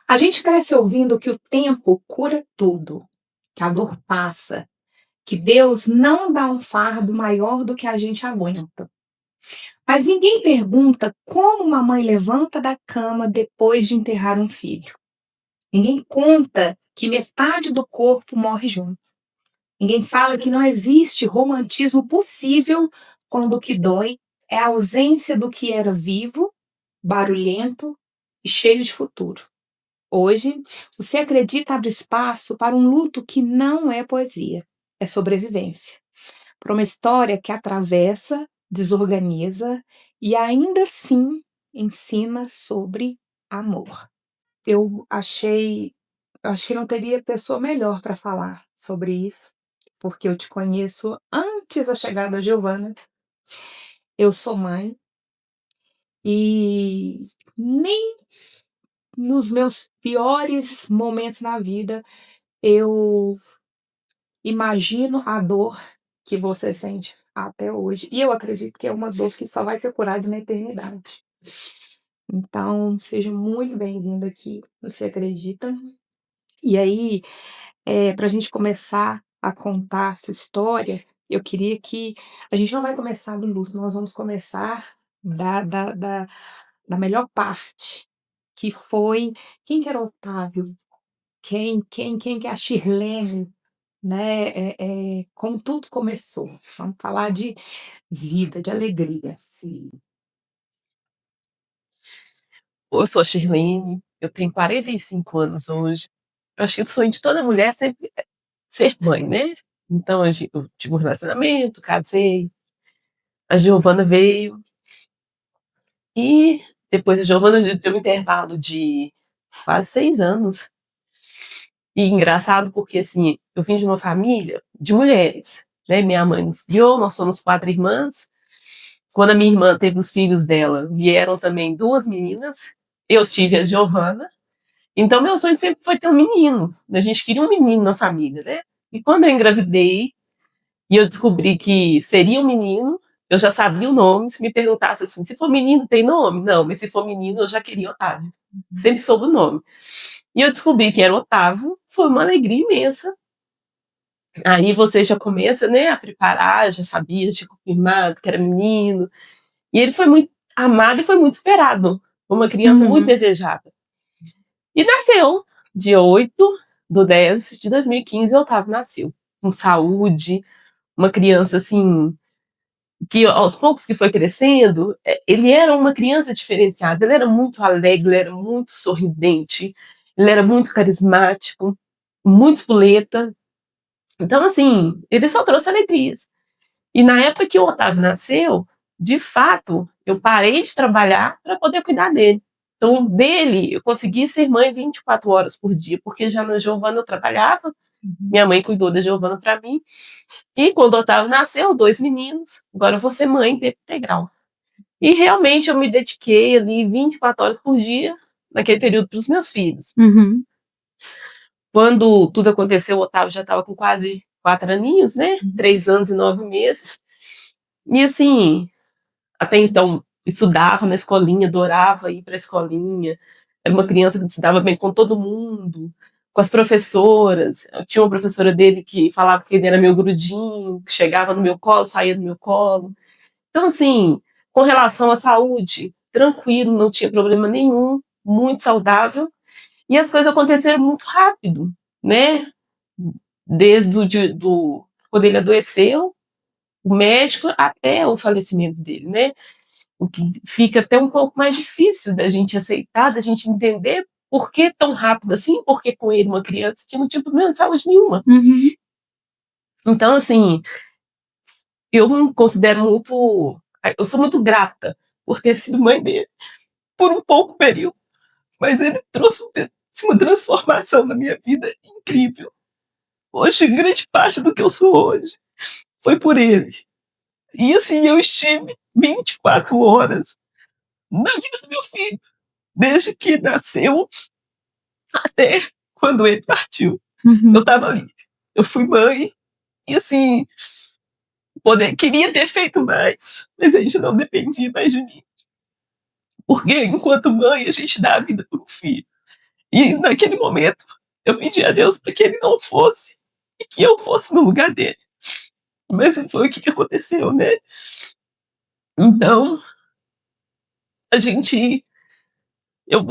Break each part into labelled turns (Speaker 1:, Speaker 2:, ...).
Speaker 1: A gente cresce ouvindo que o tempo cura tudo, que a dor passa, que Deus não dá um fardo maior do que a gente aguenta. Mas ninguém pergunta como uma mãe levanta da cama depois de enterrar um filho. Ninguém conta que metade do corpo morre junto. Ninguém fala que não existe romantismo possível quando o que dói é a ausência do que era vivo, barulhento e cheio de futuro. Hoje, você acredita abre espaço para um luto que não é poesia, é sobrevivência. Para uma história que atravessa, desorganiza e ainda assim ensina sobre amor. Acho que não teria pessoa melhor para falar sobre isso, porque eu te conheço antes da chegada da Giovana. Eu sou mãe e nem nos meus piores momentos na vida eu imagino a dor que você sente até hoje. E eu acredito que é uma dor que só vai ser curada na eternidade. Então, seja muito bem-vindo aqui, você acredita? E aí, para a gente começar a contar a sua história, eu queria que a gente não vai começar do luto, nós vamos começar da melhor parte, que foi quem que era o Otávio? Quem que é a Shirlene? Né, como tudo começou. Vamos falar de vida, de alegria. Sim.
Speaker 2: Eu sou a Shirlene, eu tenho 45 anos hoje. Eu acho que o sonho de toda mulher sempre é ser mãe, né? Então eu tive um relacionamento, casei, a Giovana veio e depois a Giovana deu um intervalo de quase 6 anos. E engraçado porque, assim, eu vim de uma família de mulheres, né? Minha mãe nos criou, nós somos 4 irmãs. Quando a minha irmã teve os filhos dela, vieram também 2 meninas. Eu tive a Giovana. Então, meu sonho sempre foi ter um menino. A gente queria um menino na família, né? E quando eu engravidei e eu descobri que seria um menino, eu já sabia o nome. Se me perguntasse assim, se for menino, tem nome? Não, mas se for menino, eu já queria Otávio. Sempre soube o nome. E eu descobri que era Otávio, foi uma alegria imensa. Aí você já começa, né, a preparar, já sabia, já tinha confirmado que era menino. E ele foi muito amado e foi muito esperado. Uma criança muito desejada. E nasceu, dia 8/10/2015, o Otávio nasceu. Com saúde, uma criança, assim, que aos poucos que foi crescendo, ele era uma criança diferenciada, ele era muito alegre, ele era muito sorridente, ele era muito carismático, muito espoleta. Então, assim, ele só trouxe alegrias. E na época que o Otávio nasceu, de fato, eu parei de trabalhar para poder cuidar dele. Então, dele, eu consegui ser mãe 24 horas por dia, porque já na Giovana eu trabalhava, minha mãe cuidou da Giovana para mim. E quando o Otávio nasceu, 2 meninos, agora eu vou ser mãe em tempo integral. E realmente eu me dediquei ali 24 horas por dia, naquele período, para os meus filhos. Quando tudo aconteceu, o Otávio já estava com quase 4 aninhos, né? 3 anos e 9 meses. E assim, até então, estudava na escolinha, adorava ir para a escolinha. Era uma criança que se dava bem com todo mundo, com as professoras. Eu tinha uma professora dele que falava que ele era meu grudinho, que chegava no meu colo, saía do meu colo. Então, assim, com relação à saúde, tranquilo, não tinha problema nenhum, muito saudável. E as coisas aconteceram muito rápido, né? Desde quando ele adoeceu, o médico, até o falecimento dele, né? O que fica até um pouco mais difícil da gente aceitar, da gente entender por que tão rápido assim, porque com ele uma criança que não tinha problema de saúde nenhuma. Então, assim, eu me considero muito, eu sou muito grata por ter sido mãe dele por um pouco período, mas ele trouxe uma transformação na minha vida incrível. Hoje, grande parte do que eu sou hoje foi por ele. E assim, eu estive 24 horas na vida do meu filho, desde que nasceu até quando ele partiu. Eu estava ali. Eu fui mãe e assim, queria ter feito mais, mas a gente não dependia mais de mim. Porque enquanto mãe, a gente dá a vida para o filho. E naquele momento, eu pedi a Deus para que ele não fosse e que eu fosse no lugar dele. Mas foi o que aconteceu, né? Então, eu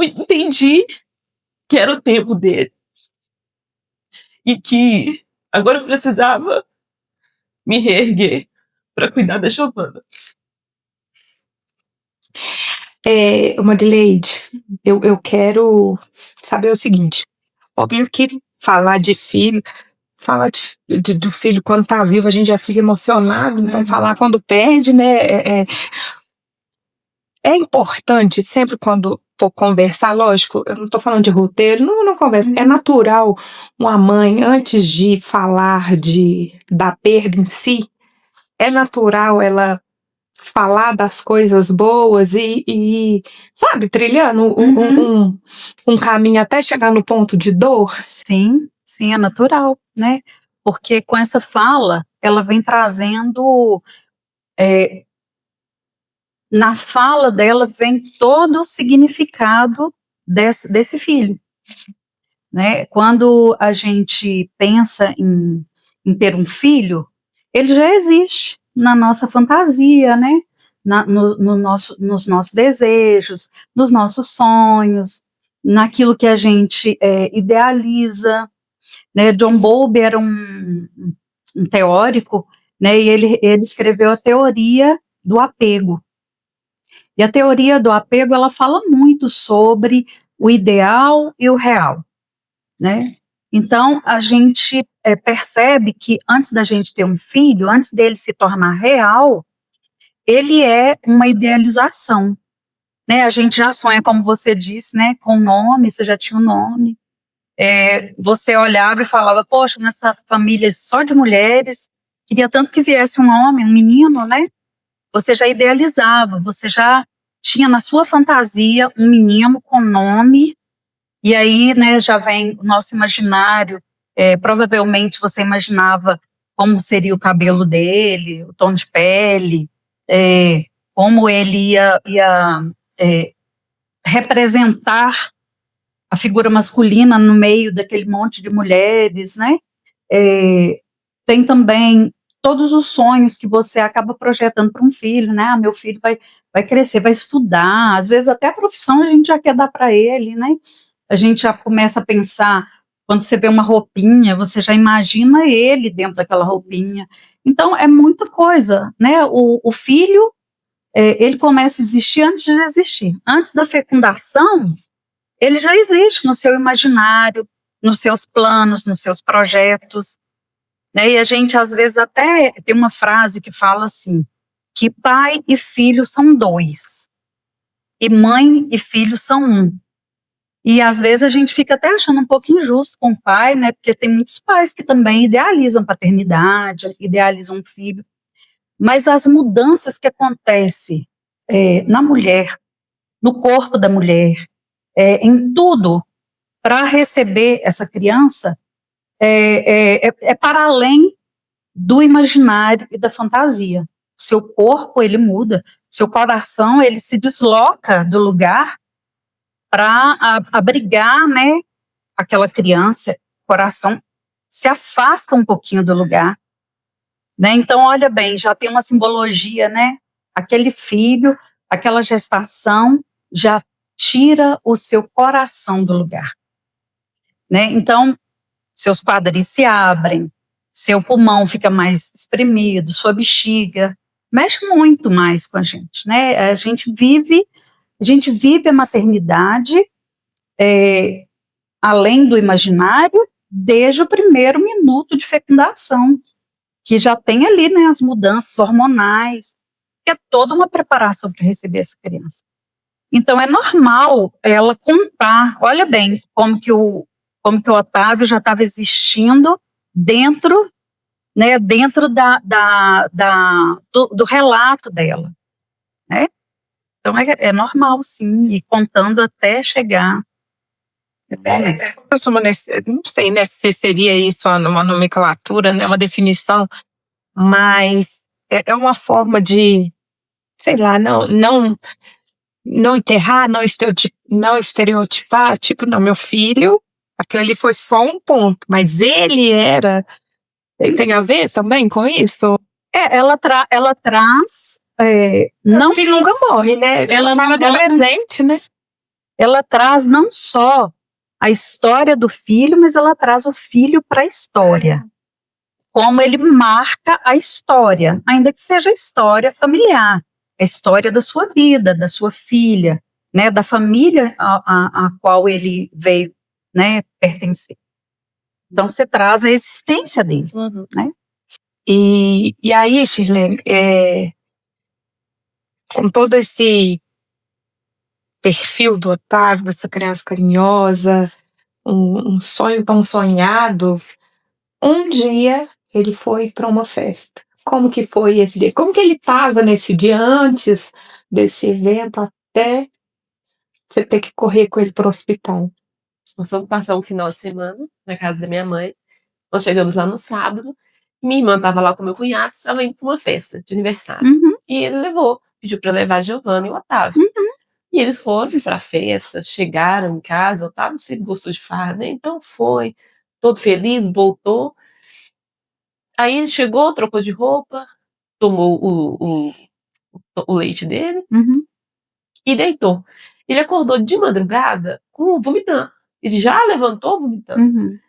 Speaker 2: entendi que era o tempo dele e que agora eu precisava me reerguer para cuidar da Giovana.
Speaker 1: Marileide, eu quero saber o seguinte: óbvio que falar de filho, falar do filho quando tá vivo, a gente já fica emocionado, então falar quando perde, né? É importante, sempre quando for conversar, lógico, eu não estou falando de roteiro, não conversa. É natural uma mãe, antes de falar da perda em si, é natural ela falar das coisas boas e sabe, trilhando um caminho até chegar no ponto de dor.
Speaker 3: Sim, é natural, né? Porque com essa fala, ela vem trazendo, na fala dela vem todo o significado desse filho, né? Quando a gente pensa em ter um filho, ele já existe na nossa fantasia, né? Nos nossos desejos, nos nossos sonhos, naquilo que a gente idealiza, né? John Bowlby era um teórico, né? E ele escreveu a teoria do apego. E a teoria do apego, ela fala muito sobre o ideal e o real, né? Então, a gente percebe que antes da gente ter um filho, antes dele se tornar real, ele é uma idealização, né? A gente já sonha, como você disse, né? Com nome, você já tinha um nome. Você olhava e falava, poxa, nessa família só de mulheres, queria tanto que viesse um homem, um menino, né? Você já idealizava, você já tinha na sua fantasia um menino com nome, e aí, né, já vem o nosso imaginário, provavelmente você imaginava como seria o cabelo dele, o tom de pele, como ele ia representar a figura masculina no meio daquele monte de mulheres, né? Tem também todos os sonhos que você acaba projetando para um filho, né? Meu filho vai crescer, vai estudar, às vezes até a profissão a gente já quer dar para ele, né? A gente já começa a pensar, quando você vê uma roupinha, você já imagina ele dentro daquela roupinha. Então, é muita coisa, né? O filho, ele começa a existir antes de existir. Antes da fecundação, ele já existe no seu imaginário, nos seus planos, nos seus projetos, né? E a gente, às vezes, até tem uma frase que fala assim, que pai e filho são dois, e mãe e filho são um. E, às vezes, a gente fica até achando um pouco injusto com o pai, né? Porque tem muitos pais que também idealizam paternidade, idealizam um filho. Mas as mudanças que acontecem na mulher, no corpo da mulher, em tudo, para receber essa criança, é para além do imaginário e da fantasia. O seu corpo, ele muda, seu coração, ele se desloca do lugar para abrigar, né, aquela criança, o coração se afasta um pouquinho do lugar, né? Então, olha bem, já tem uma simbologia, né? Aquele filho, aquela gestação já tira o seu coração do lugar, né? Então, seus quadris se abrem, seu pulmão fica mais espremido, sua bexiga mexe muito mais com a gente, né? A gente vive a maternidade além do imaginário desde o primeiro minuto de fecundação, que já tem ali, né, as mudanças hormonais, que é toda uma preparação para receber essa criança. Então, é normal ela contar, olha bem, como que o Otávio já estava existindo dentro, né, dentro do relato dela, né? Então, é normal, sim, e contando até chegar.
Speaker 1: Não sei, né, se seria isso uma nomenclatura, né, uma definição, mas é uma forma de, sei lá, não não enterrar, não estereotipar, tipo, não, meu filho, aquilo ali foi só um ponto, mas ele tem a ver também com isso?
Speaker 3: Ela traz,
Speaker 1: Não,
Speaker 3: não
Speaker 1: ele
Speaker 3: só,
Speaker 1: nunca morre, né?
Speaker 3: ela
Speaker 1: Ela
Speaker 3: não
Speaker 1: de
Speaker 3: morre,
Speaker 1: presente, né?
Speaker 3: ela traz não só a história do filho, mas ela traz o filho para a história. Como ele marca a história, ainda que seja a história familiar, a história da sua vida, da sua filha, né, da família a qual ele veio, né, pertencer. Então você traz a existência dele, né?
Speaker 1: E aí, Shirlene, com todo esse perfil do Otávio, essa criança carinhosa, um sonho tão sonhado, um dia ele foi para uma festa. Como que foi esse dia? Como que ele estava nesse dia antes desse evento até você ter que correr com ele para o hospital?
Speaker 2: Nós fomos passar um final de semana na casa da minha mãe. Nós chegamos lá no sábado. Minha irmã estava lá com meu cunhado, estava indo para uma festa de aniversário.
Speaker 3: Uhum.
Speaker 2: E ele pediu para levar a Giovana e o Otávio.
Speaker 3: Uhum.
Speaker 2: E eles foram para a festa, chegaram em casa, o Otávio sempre gostou de farra, né? Então foi, todo feliz, voltou. Aí ele chegou, trocou de roupa, tomou o leite dele
Speaker 3: Uhum.
Speaker 2: e deitou. Ele acordou de madrugada vomitando. Ele já levantou vomitando.
Speaker 3: Uhum.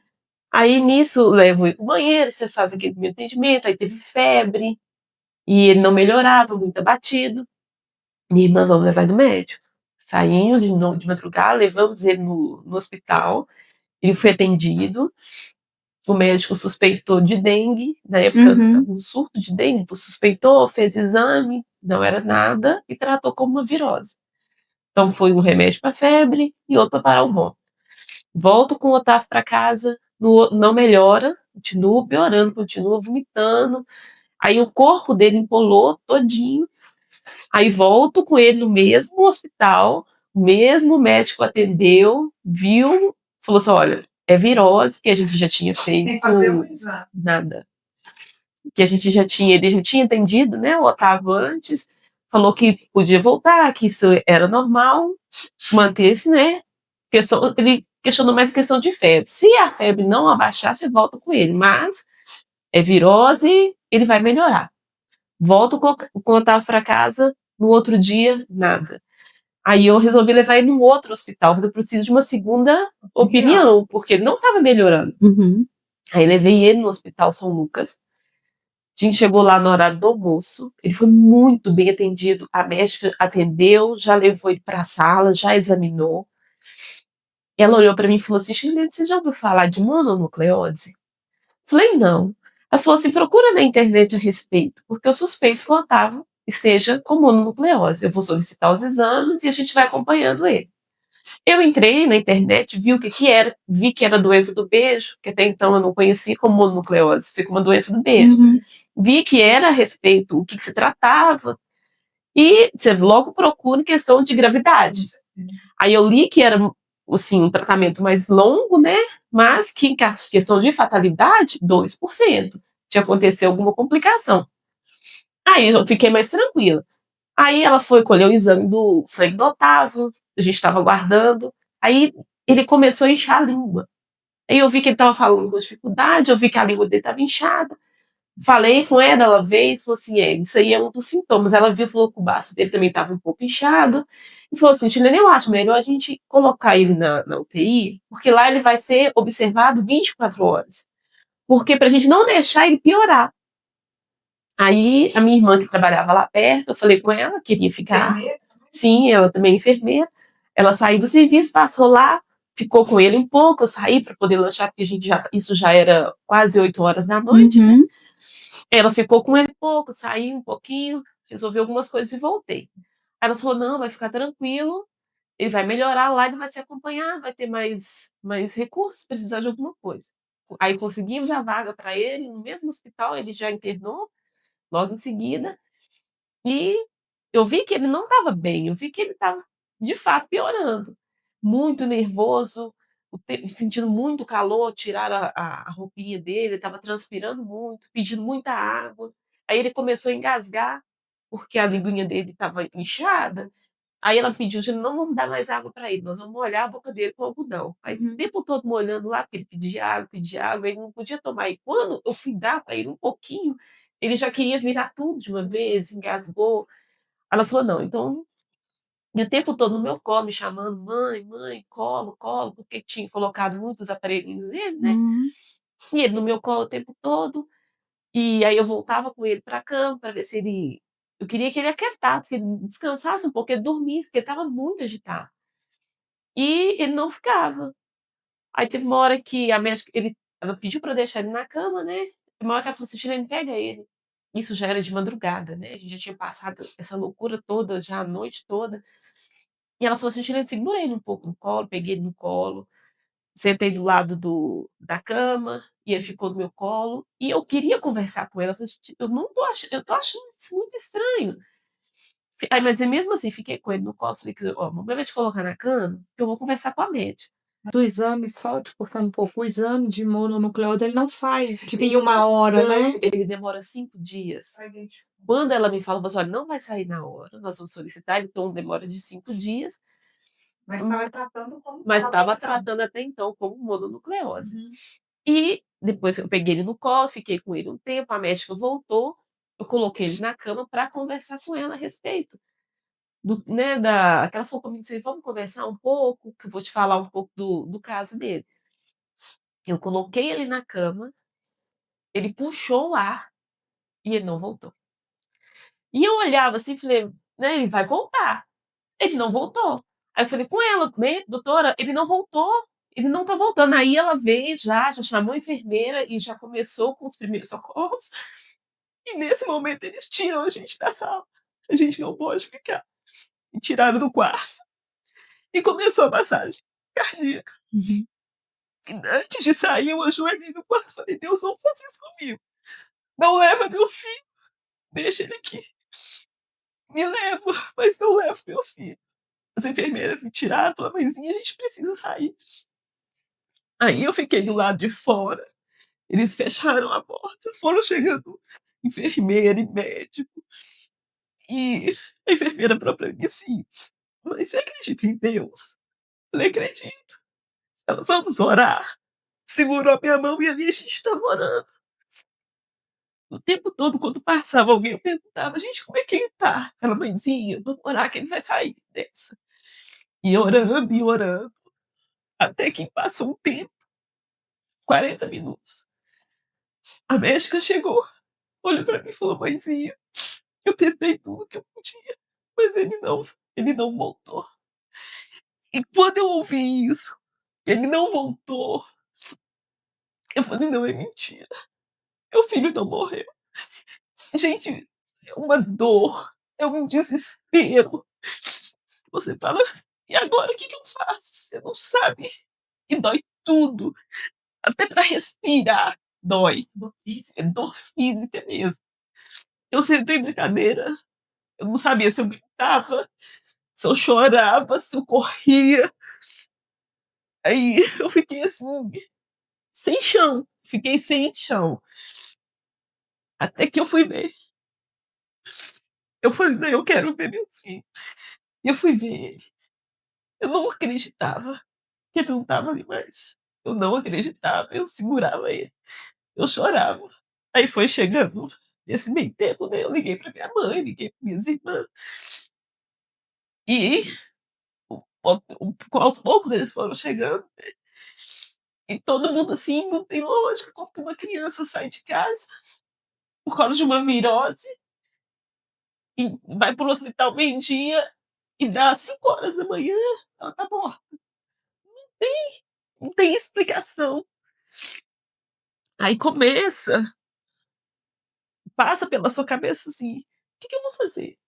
Speaker 2: Aí nisso levam ele pro banheiro, você faz aquele primeiro atendimento, aí teve febre, e ele não melhorava, muito abatido. Minha irmã, vamos levar ele no médico. Saímos de madrugada, levamos ele no hospital, ele foi atendido, o médico suspeitou de dengue, na época estava um surto de dengue, então suspeitou, fez exame, não era nada, e tratou como uma virose. Então foi um remédio para febre e outro para parar o ronco. Volto com o Otávio para casa, não melhora, continua piorando, continua vomitando. Aí o corpo dele empolou todinho. Aí volto com ele no mesmo hospital, o mesmo médico atendeu, viu, falou assim: olha, é virose, que a gente já tinha feito nada. Que ele já tinha atendido, né, o Otávio antes, falou que podia voltar, que isso era normal, manter-se, né, ele questionou mais a questão de febre. Se a febre não abaixar, você volta com ele, mas é virose, ele vai melhorar. Volto com o Otávio para casa, no outro dia, nada. Aí eu resolvi levar ele num outro hospital, porque eu preciso de uma segunda opinião, porque ele não estava melhorando.
Speaker 3: Uhum.
Speaker 2: Aí levei ele no Hospital São Lucas. A gente chegou lá no horário do almoço, ele foi muito bem atendido, a médica atendeu, já levou ele para a sala, já examinou. Ela olhou para mim e falou assim: Shirlene, você já ouviu falar de mononucleose? Falei, não. Ela falou assim: procura na internet a respeito, porque eu suspeito que o Otávio esteja com mononucleose. Eu vou solicitar os exames e a gente vai acompanhando ele. Eu entrei na internet, vi o que era, vi que era doença do beijo, que até então eu não conhecia como mononucleose, sei como uma doença do beijo.
Speaker 3: Uhum.
Speaker 2: Vi que era a respeito, o que se tratava, e você logo procura em questão de gravidade. Aí eu li que era, assim, um tratamento mais longo, né? Mas que em questão de fatalidade, 2%. De acontecer alguma complicação. Aí eu fiquei mais tranquila. Aí ela foi colher o exame do sangue do Otávio, a gente estava aguardando. Aí ele começou a inchar a língua. Aí eu vi que ele estava falando com dificuldade, eu vi que a língua dele estava inchada. Falei com ela veio e falou assim: isso aí é um dos sintomas. Ela viu e falou que o baço dele também estava um pouco inchado. E falou assim: Chilene, eu acho melhor a gente colocar ele na UTI, porque lá ele vai ser observado 24 horas. Porque pra gente não deixar ele piorar. Aí a minha irmã que trabalhava lá perto, eu falei com ela, queria ficar. Enfermeira? Sim, ela também é enfermeira. Ela saiu do serviço, passou lá, ficou com ele um pouco, eu saí para poder lanchar, porque isso já era quase 8 horas da noite, né? Ela ficou com ele um pouco, saí um pouquinho, resolvi algumas coisas e voltei. Aí ela falou: não, vai ficar tranquilo, ele vai melhorar lá, ele vai se acompanhar, vai ter mais recursos, precisar de alguma coisa. Aí conseguimos a vaga para ele, no mesmo hospital, ele já internou, logo em seguida, e eu vi que ele não estava bem, eu vi que ele estava, de fato, piorando. Muito nervoso, sentindo muito calor, tiraram a roupinha dele, estava transpirando muito, pedindo muita água. Aí ele começou a engasgar, porque a linguinha dele estava inchada, Aí ela pediu, gente, não vamos dar mais água para ele, nós vamos molhar a boca dele com algodão. Aí o tempo todo molhando lá, porque ele pedia água, ele não podia tomar. E quando eu fui dar para ele um pouquinho, ele já queria virar tudo de uma vez, engasgou. Ela falou, não, então, e o tempo todo no meu colo, me chamando, mãe, mãe, colo, colo, porque tinha colocado muitos aparelhinhos nele, né? E ele no meu colo o tempo todo. E aí eu voltava com ele para a cama para ver se ele. Eu queria que ele aquietasse, que ele descansasse um pouco, ele dormisse, porque ele estava muito agitado. E ele não ficava. Aí teve uma hora que a médica, ela pediu para deixar ele na cama, né? Uma hora que ela falou assim: Chilene, pega ele. Isso já era de madrugada, né? A gente já tinha passado essa loucura toda, já a noite toda. E ela falou assim: Chilene, segura ele um pouco no colo, peguei ele no colo. Sentei do lado da cama e ele ficou no meu colo. E eu queria conversar com ela. Eu falei, eu não tô achando, eu tô achando isso muito estranho. Aí, mas mesmo assim, fiquei com ele no colo. Falei, ó, mamãe vai te colocar na cama, que eu vou conversar com a médica.
Speaker 1: Do exame, só te cortando um pouco, o exame de mononucleose, ele não sai tipo, em uma hora, né?
Speaker 2: Ele demora 5 dias. Quando ela me fala, olha, não vai sair na hora, nós vamos solicitar, então demora de 5 dias.
Speaker 1: Mas estava tratando como
Speaker 2: Mas estava tratando até então como mononucleose. E depois que eu peguei ele no colo, fiquei com ele um tempo, a médica voltou, eu coloquei ele na cama para conversar com ela a respeito. Né, que ela falou comigo assim, vamos conversar um pouco, que eu vou te falar um pouco do caso dele. Eu coloquei ele na cama, ele puxou o ar e ele não voltou. E eu olhava assim e falei, né, ele vai voltar. Ele não voltou. Aí eu falei com ela, né, doutora, ele não voltou. Ele não tá voltando. Aí ela veio já chamou a enfermeira e já começou com os primeiros socorros. E nesse momento eles tiram a gente da sala. A gente não pode ficar. E tiraram do quarto. E começou a massagem cardíaca. E antes de sair, eu ajoelhei no quarto e falei, Deus, não faça isso comigo. Não leva meu filho. Deixa ele aqui. Me leva, mas não leva meu filho. As enfermeiras me tiraram, falaram, mãezinha, a gente precisa sair. Aí eu fiquei do lado de fora. Eles fecharam a porta, foram chegando enfermeira e médico. E a enfermeira própria disse, mas você acredita em Deus? Eu falei, acredito. Ela, vamos orar. Segurou a minha mão e ali a gente estava orando. O tempo todo, quando passava alguém, eu perguntava, gente, como é que ele tá? Ela, mãezinha, vamos orar que ele vai sair dessa. E orando, até que passou um tempo, 40 minutos. A médica chegou, olhou para mim e falou, mãezinha, eu tentei tudo que eu podia, mas ele não voltou. E quando eu ouvi isso, ele não voltou, eu falei, não é mentira. Meu filho não morreu. Gente, é uma dor, é um desespero. Você fala, e agora o que eu faço? Você não sabe. E dói tudo. Até para respirar dói. Dor física mesmo. Eu sentei na cadeira, eu não sabia se eu gritava, se eu chorava, se eu corria. Aí eu fiquei assim, sem chão. Fiquei sem chão. Até que eu fui ver. Eu falei, não, eu quero ver meu filho. E eu fui ver ele. Eu não acreditava que ele não estava ali mais. Eu não acreditava, eu segurava ele. Eu chorava. Aí foi chegando esse meio tempo, né? Eu liguei pra minha mãe, liguei pra minhas irmãs. E aos poucos eles foram chegando. Né? E todo mundo assim, não tem lógica. Como que uma criança sai de casa por causa de uma virose e vai pro hospital meio-dia e dá 5 horas da manhã, ela tá morta. Não tem explicação. Aí passa pela sua cabeça assim, o que eu vou fazer?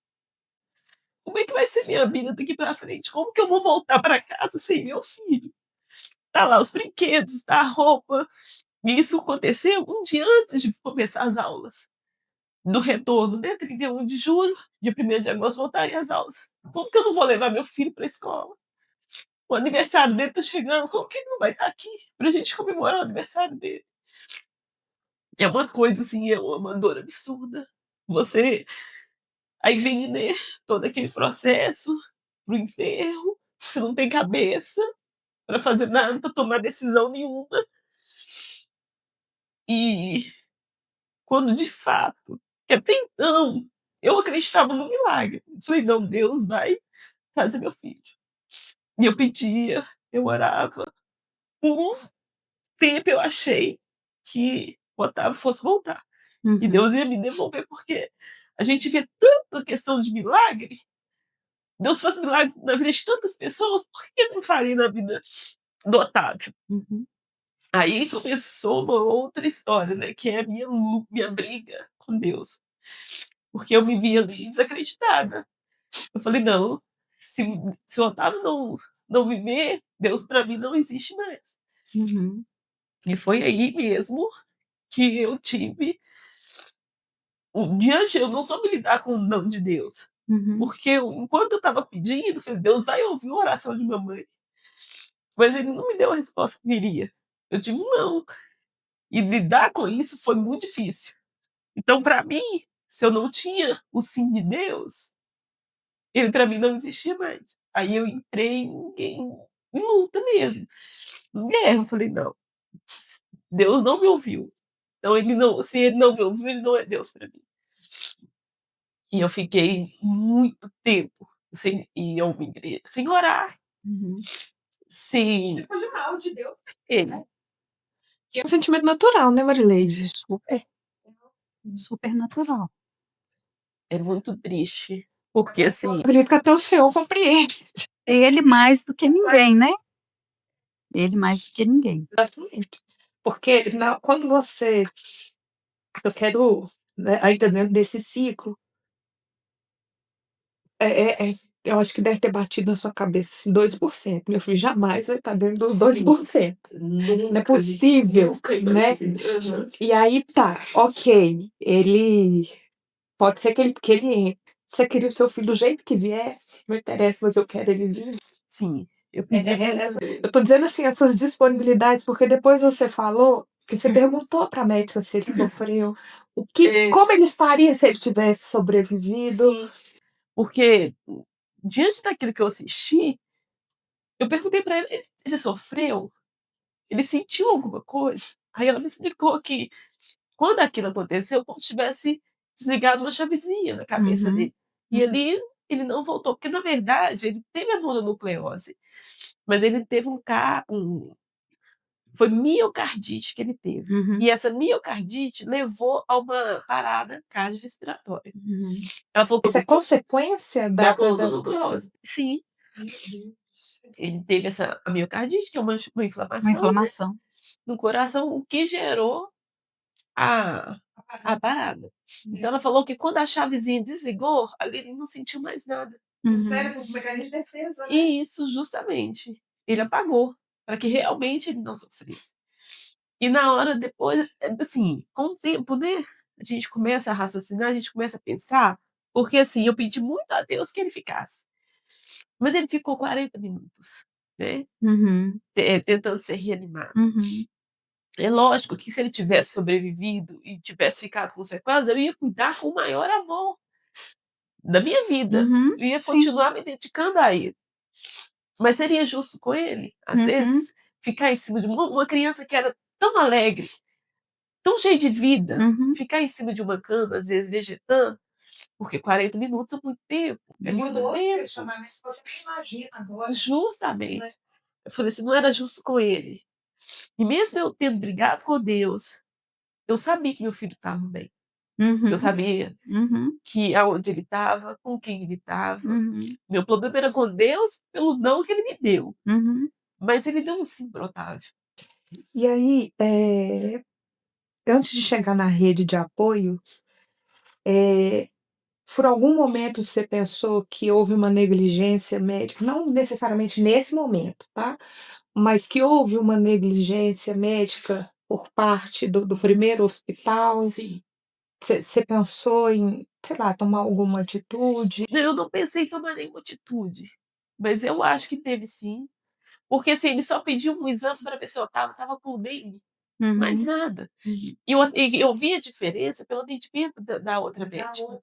Speaker 2: Como é que vai ser minha vida daqui pra frente? Como que eu vou voltar pra casa sem meu filho? Tá lá os brinquedos, tá a roupa. E isso aconteceu um dia antes de começar as aulas. Do retorno, né? 31 de julho, dia 1º de agosto, voltaria às aulas. Como que eu não vou levar meu filho pra escola? O aniversário dele tá chegando, como que ele não vai estar aqui pra gente comemorar o aniversário dele? É uma coisa assim, é uma dor absurda. Você. Aí vem, né, todo aquele processo, pro enterro, você não tem cabeça para fazer nada, para tomar decisão nenhuma. E quando de fato, que até então, eu acreditava no milagre. Eu falei, não, Deus vai fazer meu filho. E eu pedia, eu orava. Por um tempo eu achei que o Otávio fosse voltar. E Deus ia me devolver, porque a gente vê tanta questão de milagre. Deus faz milagre na vida de tantas pessoas, por que não faria na vida do Otávio? Aí começou uma outra história, né? Que é a minha briga com Deus. Porque eu me via ali desacreditada. Eu falei, não, se o Otávio não viver, Deus para mim não existe mais. E foi aí mesmo que eu tive diante, eu não soube lidar com o não de Deus. Porque enquanto eu estava pedindo, eu falei, Deus vai ouvir a oração de mamãe. Mas ele não me deu a resposta que queria. Eu tive um não. E lidar com isso foi muito difícil. Então, para mim, se eu não tinha o sim de Deus, ele para mim não existia mais. Aí eu entrei em luta mesmo. Em guerra, eu falei, não. Deus não me ouviu. Então, se ele não me ouviu, ele não é Deus para mim. E eu fiquei muito tempo sem ir a uma igreja, sem orar. Sem.
Speaker 1: Depois de mal de Deus.
Speaker 4: Que é um sentimento natural, né, Marileide?
Speaker 3: Super natural.
Speaker 2: É muito triste. Porque, assim,
Speaker 4: Eu acredito que até o Senhor compreende.
Speaker 3: Ele mais do que ninguém, né? Ele mais do que ninguém.
Speaker 4: Exatamente. Porque quando você. Eu quero, né, ainda dentro desse ciclo, eu acho que deve ter batido na sua cabeça assim, 2%. Meu filho jamais vai estar dentro dos 2%. Não é possível, né? E aí tá, ok. Ele. Pode ser que ele entre. Você queria o seu filho do jeito que viesse, não interessa, mas eu quero ele vivo.
Speaker 2: sim, eu pedi.
Speaker 4: Eu tô dizendo assim, essas disponibilidades, porque depois você falou que você perguntou pra médica se ele sofreu, como ele estaria se ele tivesse sobrevivido.
Speaker 2: Sim, porque diante daquilo que eu assisti, eu perguntei pra ele sofreu? Ele sentiu alguma coisa? Aí ela me explicou que quando aquilo aconteceu, como se tivesse desligado uma chavezinha na cabeça dele. E ele não voltou, porque na verdade ele teve a mononucleose, mas ele teve foi miocardite que ele teve. E essa miocardite levou a uma parada cardiorrespiratória. Ela falou que
Speaker 4: Isso é consequência
Speaker 2: da mononucleose. Sim. Ele teve a miocardite, que é uma inflamação,
Speaker 3: Uma inflamação.
Speaker 2: no coração, o que gerou a parada. Então ela falou que quando a chavezinha desligou, ali ele não sentiu mais nada.
Speaker 4: O cérebro, o mecanismo de defesa, né?
Speaker 2: E isso, justamente, ele apagou, para que realmente ele não sofresse. E na hora depois, assim, com o tempo, né, a gente começa a raciocinar, a gente começa a pensar, porque assim, eu pedi muito a Deus que ele ficasse. Mas ele ficou 40 minutos, né, tentando ser reanimado. É lógico que se ele tivesse sobrevivido e tivesse ficado com sequelas, eu ia cuidar com o maior amor da minha vida. Eu ia continuar me dedicando a ele. Mas seria justo com ele, às vezes, ficar em cima de uma criança que era tão alegre, tão cheia de vida, ficar em cima de uma cama, às vezes vegetando, porque 40 minutos é muito tempo. É muito tempo.
Speaker 4: Você imagina agora.
Speaker 2: Justamente. Eu falei assim, não era justo com ele. E mesmo eu tendo brigado com Deus, eu sabia que meu filho estava bem. Eu sabia que aonde ele estava, com quem ele estava. Meu problema era com Deus pelo não que ele me deu. Mas ele deu um sim pro Otávio.
Speaker 4: E aí, antes de chegar na rede de apoio, por algum momento você pensou que houve uma negligência médica, não necessariamente nesse momento, tá? Mas que houve uma negligência médica por parte do primeiro hospital?
Speaker 2: Sim.
Speaker 4: Você pensou em, sei lá, tomar alguma atitude?
Speaker 2: Eu não pensei em tomar nenhuma atitude. Mas eu acho que teve sim. Porque assim, ele só pediu um exame para ver se eu estava com dengue. Mais nada. E eu vi a diferença pelo atendimento da outra médica.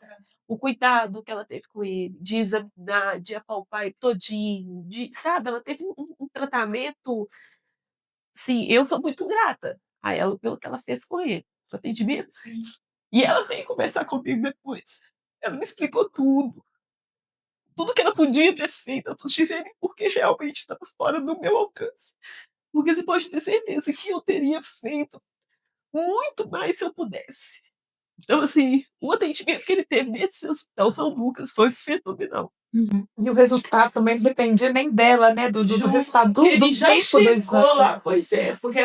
Speaker 2: o cuidado que ela teve com ele, de examinar, de apalpar ele todinho, sabe, ela teve um tratamento, sim, eu sou muito grata a ela pelo que ela fez com ele, o atendimento. E ela veio conversar comigo depois. Ela me explicou tudo que ela podia ter feito, eu sugeri porque realmente estava fora do meu alcance. Porque você pode ter certeza que eu teria feito muito mais se eu pudesse. Então, assim, o atendimento que ele teve nesse hospital São Lucas foi fenomenal.
Speaker 4: E o resultado também não dependia nem dela, né? Do resultado do
Speaker 2: Ele já
Speaker 4: tempo do
Speaker 2: chegou
Speaker 4: exame.
Speaker 2: lá, pois é, porque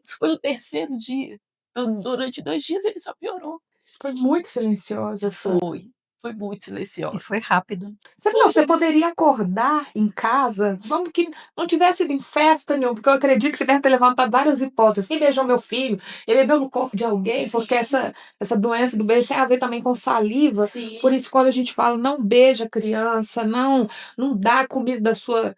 Speaker 2: isso foi no terceiro dia. Então, durante 2 dias ele só piorou.
Speaker 4: Foi muito silenciosa.
Speaker 2: Foi muito
Speaker 3: E
Speaker 2: silenciosa.
Speaker 3: foi rápido.
Speaker 4: Você poderia acordar em casa, vamos que não tivesse ido em festa nenhuma, porque eu acredito que deve ter levantado várias hipóteses. Quem beijou meu filho? Ele bebeu no corpo de alguém, porque essa doença do beijo tem a ver também com saliva.
Speaker 2: Sim.
Speaker 4: Por isso, quando a gente fala não beija a criança, não dá comida da sua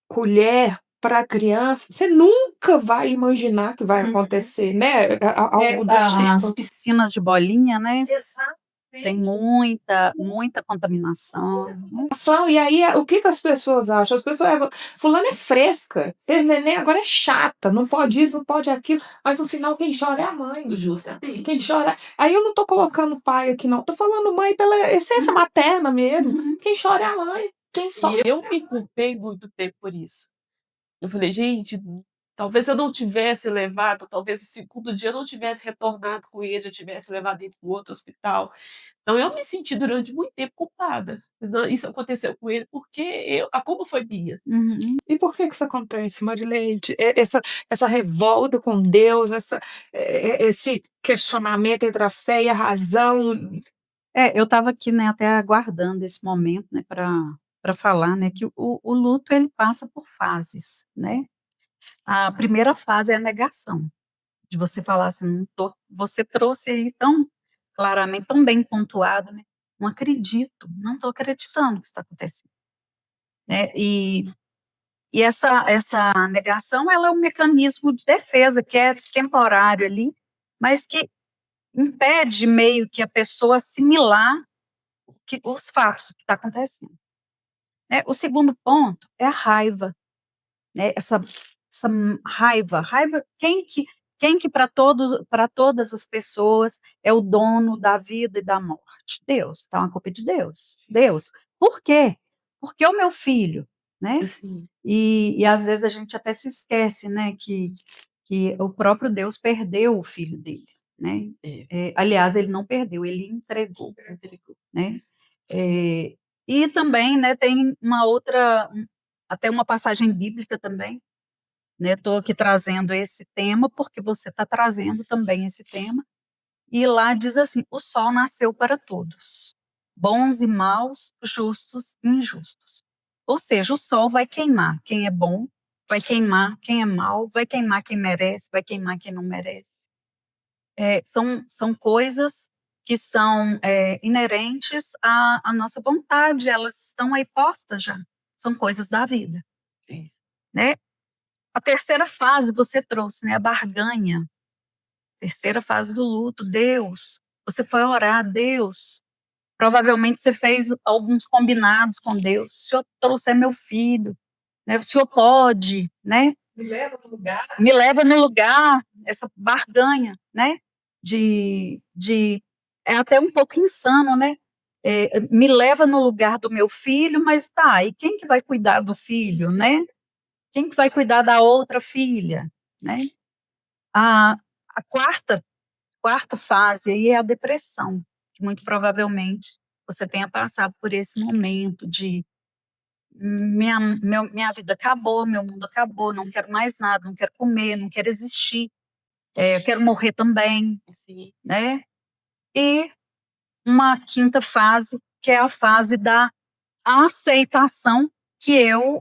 Speaker 4: colher para a criança, você nunca vai imaginar que vai acontecer, né? Algo do
Speaker 3: As
Speaker 4: tipo.
Speaker 3: piscinas de bolinha, né?
Speaker 2: Exatamente.
Speaker 3: Tem muita contaminação. Né?
Speaker 4: E aí, o que as pessoas acham? As pessoas, fulano é fresca, teve neném, agora é chata, não pode isso, não pode aquilo, mas no final quem chora é a mãe.
Speaker 2: Justamente.
Speaker 4: Quem chora. Aí eu não tô colocando pai aqui, não, tô falando mãe pela essência materna mesmo. Quem chora é a mãe. Quem sofre.
Speaker 2: E eu me culpei muito tempo por isso. Eu falei, gente, talvez eu não tivesse levado, talvez o segundo dia eu não tivesse retornado com ele, eu tivesse levado ele para outro hospital. Então eu me senti durante muito tempo culpada. Isso aconteceu com ele porque a culpa foi minha.
Speaker 4: E por que isso acontece, Marileide? Essa revolta com Deus, esse questionamento entre a fé e a razão.
Speaker 3: Eu estava aqui, né, até aguardando esse momento, né, para falar, né, que o luto ele passa por fases, né? A primeira fase é a negação, de você falar assim, você trouxe aí tão claramente, tão bem pontuado, né? Não acredito, não estou acreditando que está acontecendo, né? E essa negação, ela é um mecanismo de defesa que é temporário ali, mas que impede meio que a pessoa assimilar os fatos que está acontecendo. Né? O segundo ponto é a raiva, né? Essa raiva, quem que para todas as pessoas é o dono da vida e da morte? Deus. Então a culpa é de Deus. Deus. Por quê? Porque o meu filho, né?
Speaker 2: Assim.
Speaker 3: E às vezes a gente até se esquece, né, que o próprio Deus perdeu o filho dele, né? Aliás, ele não perdeu, ele entregou, né? E também, né, tem uma outra, até uma passagem bíblica também, né? Estou aqui trazendo esse tema porque você está trazendo também esse tema. E lá diz assim: o sol nasceu para todos, bons e maus, justos e injustos. Ou seja, o sol vai queimar quem é bom, vai queimar quem é mau, vai queimar quem merece, vai queimar quem não merece. São coisas que são inerentes à nossa vontade, elas estão aí postas já, são coisas da vida. Né? A terceira fase você trouxe, né, a barganha. Terceira fase do luto, Deus. Você foi orar, Deus. Provavelmente você fez alguns combinados com Deus. Se eu trouxer meu filho, né, o senhor pode, né?
Speaker 2: Me leva no lugar.
Speaker 3: Me leva no lugar, essa barganha, né? É até um pouco insano, né? Me leva no lugar do meu filho, mas tá, e quem que vai cuidar do filho, né? Quem que vai cuidar da outra filha, né? A quarta fase aí é a depressão, que muito provavelmente você tenha passado por esse momento de minha vida acabou, meu mundo acabou, não quero mais nada, não quero comer, não quero existir, eu quero morrer também,
Speaker 2: Sim.
Speaker 3: né? E uma quinta fase, que é a fase da aceitação, que eu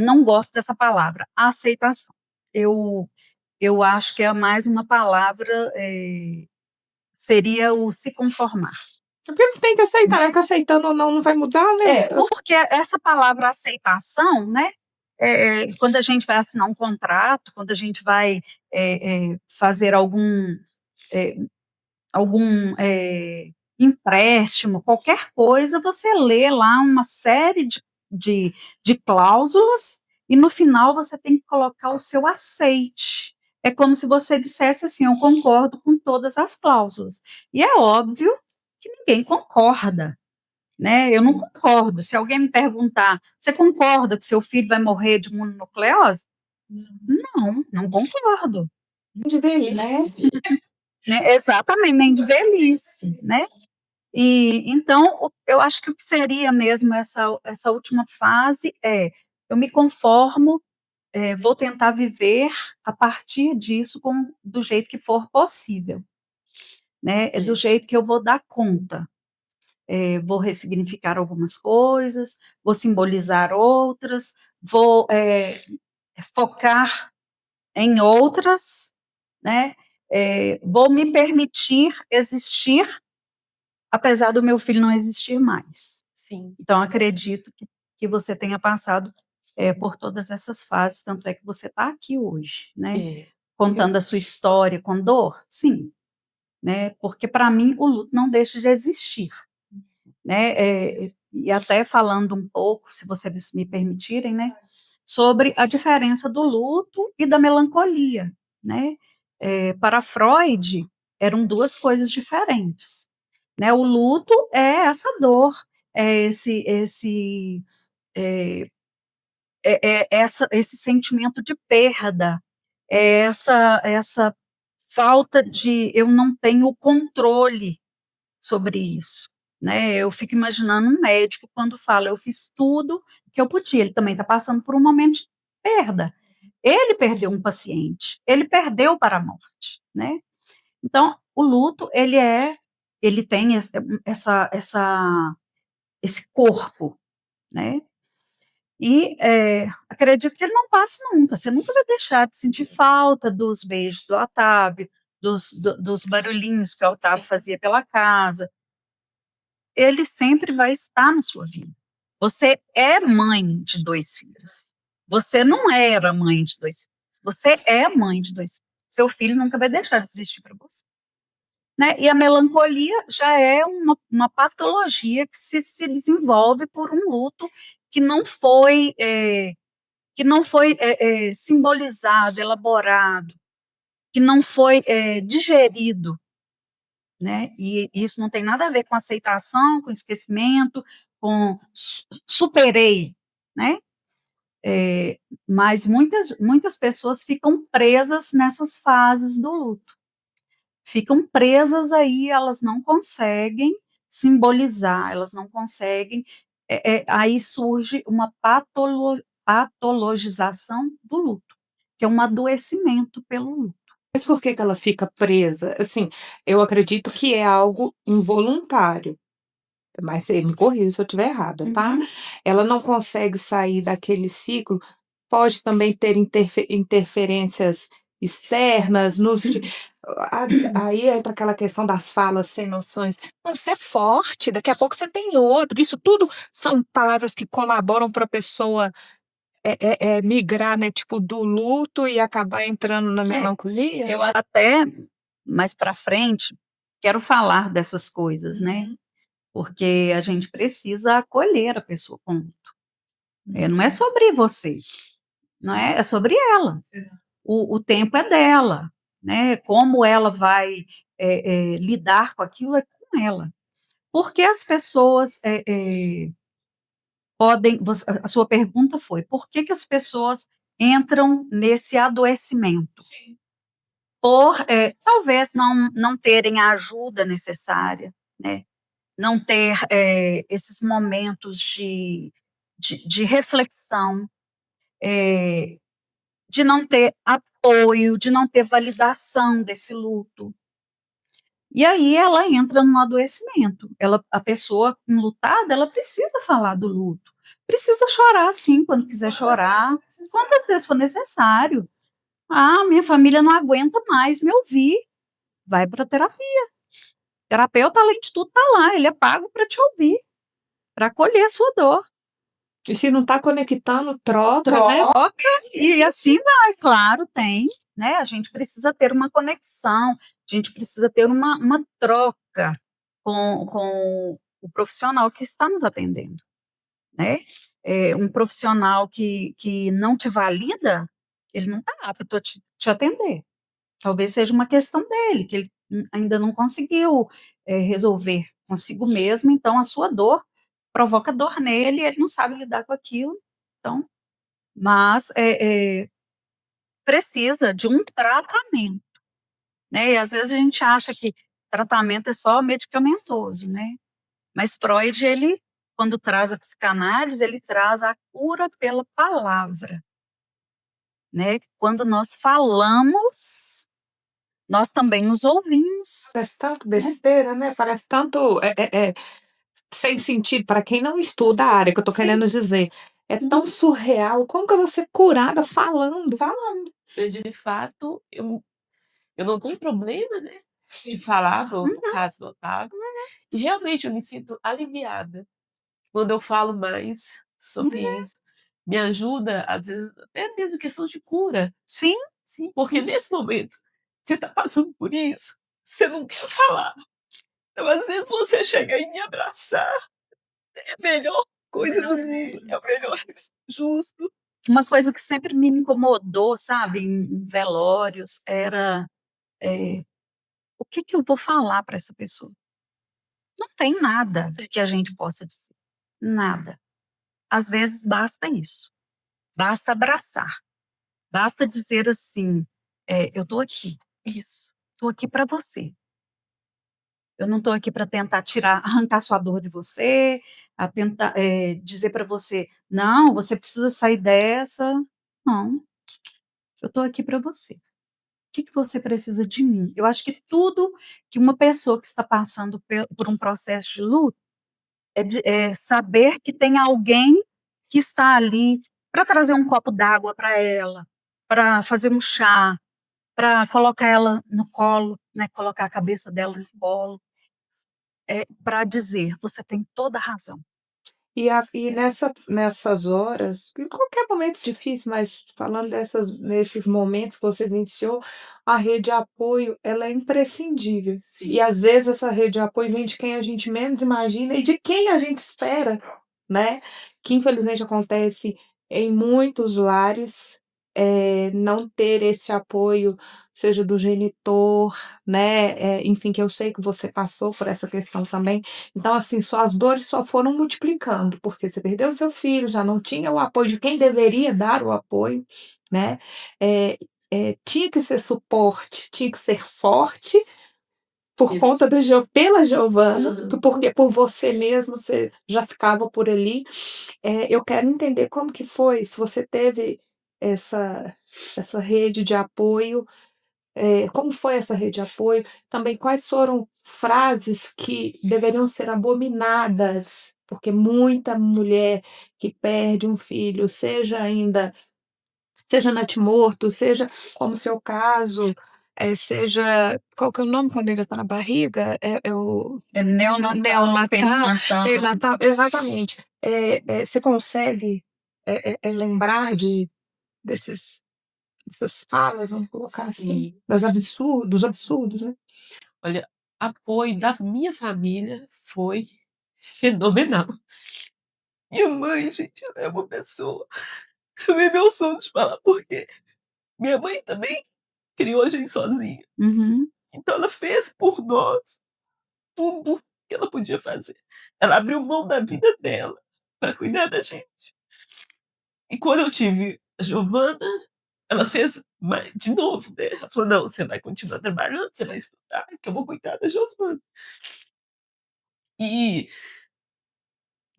Speaker 3: não gosto dessa palavra, aceitação. Eu acho que é mais uma palavra, seria o se conformar.
Speaker 4: Porque não tem que aceitar, né? Porque aceitando ou não vai mudar, né?
Speaker 3: Porque essa palavra aceitação, né? Quando a gente vai assinar um contrato, quando a gente vai fazer algum empréstimo, qualquer coisa, você lê lá uma série de cláusulas e no final você tem que colocar o seu aceite. É como se você dissesse assim, eu concordo com todas as cláusulas. E é óbvio que ninguém concorda, né? Eu não concordo. Se alguém me perguntar, você concorda que seu filho vai morrer de mononucleose? Não concordo.
Speaker 4: De velhice.
Speaker 3: Né? Exatamente, nem de velhice, né? E então eu acho que o que seria mesmo essa última fase eu me conformo, vou tentar viver a partir disso do jeito que for possível, né? Do jeito que eu vou dar conta. Vou ressignificar algumas coisas, vou simbolizar outras, vou focar em outras, né? Vou me permitir existir, apesar do meu filho não existir mais.
Speaker 2: Sim.
Speaker 3: Então, acredito que você tenha passado por todas essas fases, tanto é que você está aqui hoje, né? Contando a sua história com dor, sim, né? Porque para mim o luto não deixa de existir, né? E até falando um pouco, se vocês me permitirem, né? Sobre a diferença do luto e da melancolia, né? Para Freud, eram duas coisas diferentes, né? O luto é essa dor, é esse sentimento de perda, é essa falta de eu não tenho controle sobre isso, né? Eu fico imaginando um médico quando fala eu fiz tudo que eu podia, ele também está passando por um momento de perda. Ele perdeu um paciente, ele perdeu para a morte, né? Então, o luto, ele tem esse corpo, né? E acredito que ele não passe nunca. Você nunca vai deixar de sentir falta dos beijos do Otávio, dos barulhinhos que o Otávio fazia pela casa. Ele sempre vai estar na sua vida. Você é mãe de 2 filhos. Você não era mãe de 2 filhos. Você é mãe de 2 filhos. Seu filho nunca vai deixar de existir para você. Né? E a melancolia já é uma patologia que se desenvolve por um luto que não foi simbolizado, elaborado, que não foi digerido, né? E isso não tem nada a ver com aceitação, com esquecimento, com superei, né? Mas muitas pessoas ficam presas nessas fases do luto. Ficam presas aí, elas não conseguem simbolizar, elas não conseguem. Aí surge uma patologização do luto, que é um adoecimento pelo luto.
Speaker 4: Mas por que ela fica presa? Assim, eu acredito que é algo involuntário, mas você me corrija se eu estiver errada, tá? Ela não consegue sair daquele ciclo, pode também ter interferências externas, aí entra aquela questão das falas sem noções. Você é forte, daqui a pouco você tem outro. Isso tudo são palavras que colaboram para a pessoa migrar, né, tipo, do luto e acabar entrando na melancolia?
Speaker 3: Eu até, mais para frente, quero falar dessas coisas, né? Porque a gente precisa acolher a pessoa com luto. Não é sobre você, não é sobre ela. O tempo é dela, né? Como ela vai lidar com aquilo é com ela. Porque as pessoas podem. A sua pergunta foi: por que as pessoas entram nesse adoecimento? Por talvez não terem a ajuda necessária, né? Não ter esses momentos de reflexão, de não ter apoio, de não ter validação desse luto. E aí ela entra no adoecimento. A pessoa enlutada, ela precisa falar do luto. Precisa chorar, sim, quando quiser chorar. Quantas vezes for necessário. Ah, minha família não aguenta mais me ouvir. Vai para terapia. O terapeuta, além de tudo, está lá. Ele é pago para te ouvir, para acolher a sua dor.
Speaker 4: E se não está conectando, troca, né?
Speaker 3: E assim vai, claro, tem, né? A gente precisa ter uma conexão, A gente precisa ter uma troca com o profissional que está nos atendendo, né? Um profissional que não te valida, ele não está apto a te atender. Talvez seja uma questão dele, que ele ainda não conseguiu resolver consigo mesmo, então a sua dor provoca dor nele, ele não sabe lidar com aquilo, então, mas precisa de um tratamento, né? E às vezes a gente acha que tratamento é só medicamentoso, né? Mas Freud, ele, quando traz a psicanálise, ele traz a cura pela palavra, né? Quando nós falamos, nós também nos ouvimos.
Speaker 4: Parece tanto besteira, né? Parece tanto sem sentido para quem não estuda a área que eu tô querendo dizer. É tão surreal. Como que eu vou ser curada falando?
Speaker 2: Mas, de fato, eu não tenho problema, né, de falar, no caso do Otávio, e realmente eu me sinto aliviada quando eu falo mais sobre isso. Me ajuda, às vezes, até mesmo questão de cura.
Speaker 3: Sim,
Speaker 2: Sim, porque nesse momento, você está passando por isso, você não quer falar. Então, às vezes, você chega e me abraçar, é a melhor coisa do mundo, é o melhor justo.
Speaker 3: uma coisa que sempre me incomodou, sabe, em velórios, era o que eu vou falar para essa pessoa? Não tem nada que a gente possa dizer. Nada. Às vezes basta isso. Basta abraçar. Basta dizer assim, eu estou aqui.
Speaker 2: Isso.
Speaker 3: Estou aqui para você. Eu não estou aqui para tentar arrancar sua dor de você, a tentar dizer para você, não, você precisa sair dessa. Não. Eu estou aqui para você. O que você precisa de mim? Eu acho que tudo que uma pessoa que está passando por um processo de luto é saber que tem alguém que está ali para trazer um copo d'água para ela, para fazer um chá, para colocar ela no colo, né, colocar a cabeça dela no colo, para dizer, você tem toda a razão.
Speaker 4: E nessas horas, em qualquer momento difícil, mas falando nesses momentos que você vivenciou, a rede de apoio, ela é imprescindível. E às vezes essa rede de apoio vem de quem a gente menos imagina e de quem a gente espera, né? Que infelizmente acontece em muitos lares, não ter esse apoio, seja do genitor, né? Enfim, que eu sei que você passou por essa questão também. Então, assim, as dores só foram multiplicando, porque você perdeu seu filho, já não tinha o apoio de quem deveria dar o apoio, né? Tinha que ser suporte, tinha que ser forte por conta pela Giovana, porque por você mesmo você já ficava por ali. Eu quero entender como que foi, se você teve essa rede de apoio, como foi essa rede de apoio? Também quais foram frases que deveriam ser abominadas, porque muita mulher que perde um filho, seja natimorto, seja como o seu caso, seja qual que é o nome quando ele está na barriga? É o
Speaker 3: Neonatal,
Speaker 4: perinatal, exatamente. Você consegue lembrar dessas falas, vamos colocar assim, dos absurdos, né?
Speaker 2: Olha, apoio da minha família foi fenomenal. Minha mãe, gente, ela é uma pessoa. Eu vi meu sonho de falar porque minha mãe também criou a gente sozinha.
Speaker 3: Uhum.
Speaker 2: Então ela fez por nós tudo que ela podia fazer. Ela abriu mão da vida dela para cuidar da gente. E quando eu tive a Giovana, ela fez de novo, né? Ela falou, não, você vai continuar trabalhando, você vai estudar, que eu vou cuidar da Giovana. E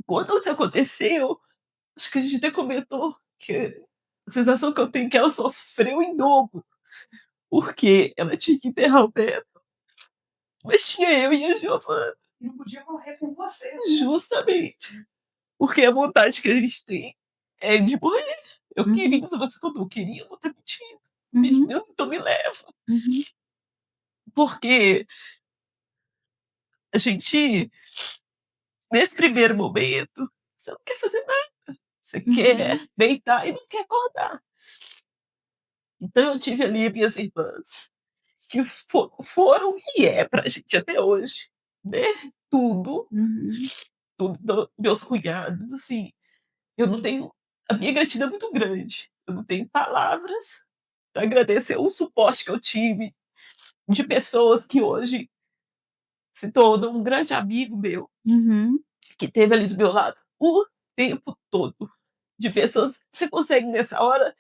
Speaker 2: quando isso aconteceu, acho que a gente até comentou que a sensação que eu tenho é que ela sofreu em dobro, porque ela tinha que enterrar o Beto, mas tinha eu e a Giovana.
Speaker 3: Não podia morrer por você.
Speaker 2: Justamente. Porque a vontade que a gente tem é de morrer. Eu queria, se você não queria, eu não tô mentindo. Então me leva. Porque a gente, nesse primeiro momento, você não quer fazer nada. Você quer deitar e não quer acordar. Então eu tive ali minhas irmãs que foram e é pra gente até hoje, né? Tudo meus cunhados, assim, eu não tenho, a minha gratidão é muito grande, eu não tenho palavras para agradecer o suporte que eu tive de pessoas que hoje se tornam um grande amigo meu, que esteve ali do meu lado o tempo todo, de pessoas que você consegue nessa hora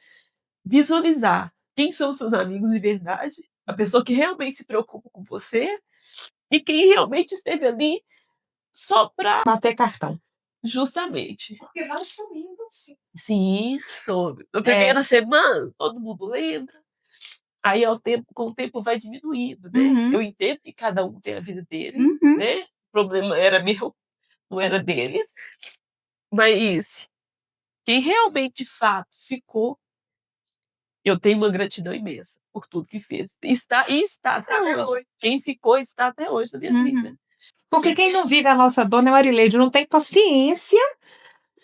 Speaker 2: visualizar quem são os seus amigos de verdade, a pessoa que realmente se preocupa com você e quem realmente esteve ali só para
Speaker 4: Bater cartão.
Speaker 2: justamente.
Speaker 1: Porque nós somos assim.
Speaker 2: Sim, soube. Na primeira semana, todo mundo lembra. Aí, com o tempo vai diminuindo, né? Eu entendo que cada um tem a vida dele, né? O problema era meu, não era deles. Mas quem realmente, de fato, ficou, eu tenho uma gratidão imensa por tudo que fez. Está até hoje. Quem ficou está até hoje na minha vida.
Speaker 4: Porque quem não vive a nossa dor, né, Marileide, não tem paciência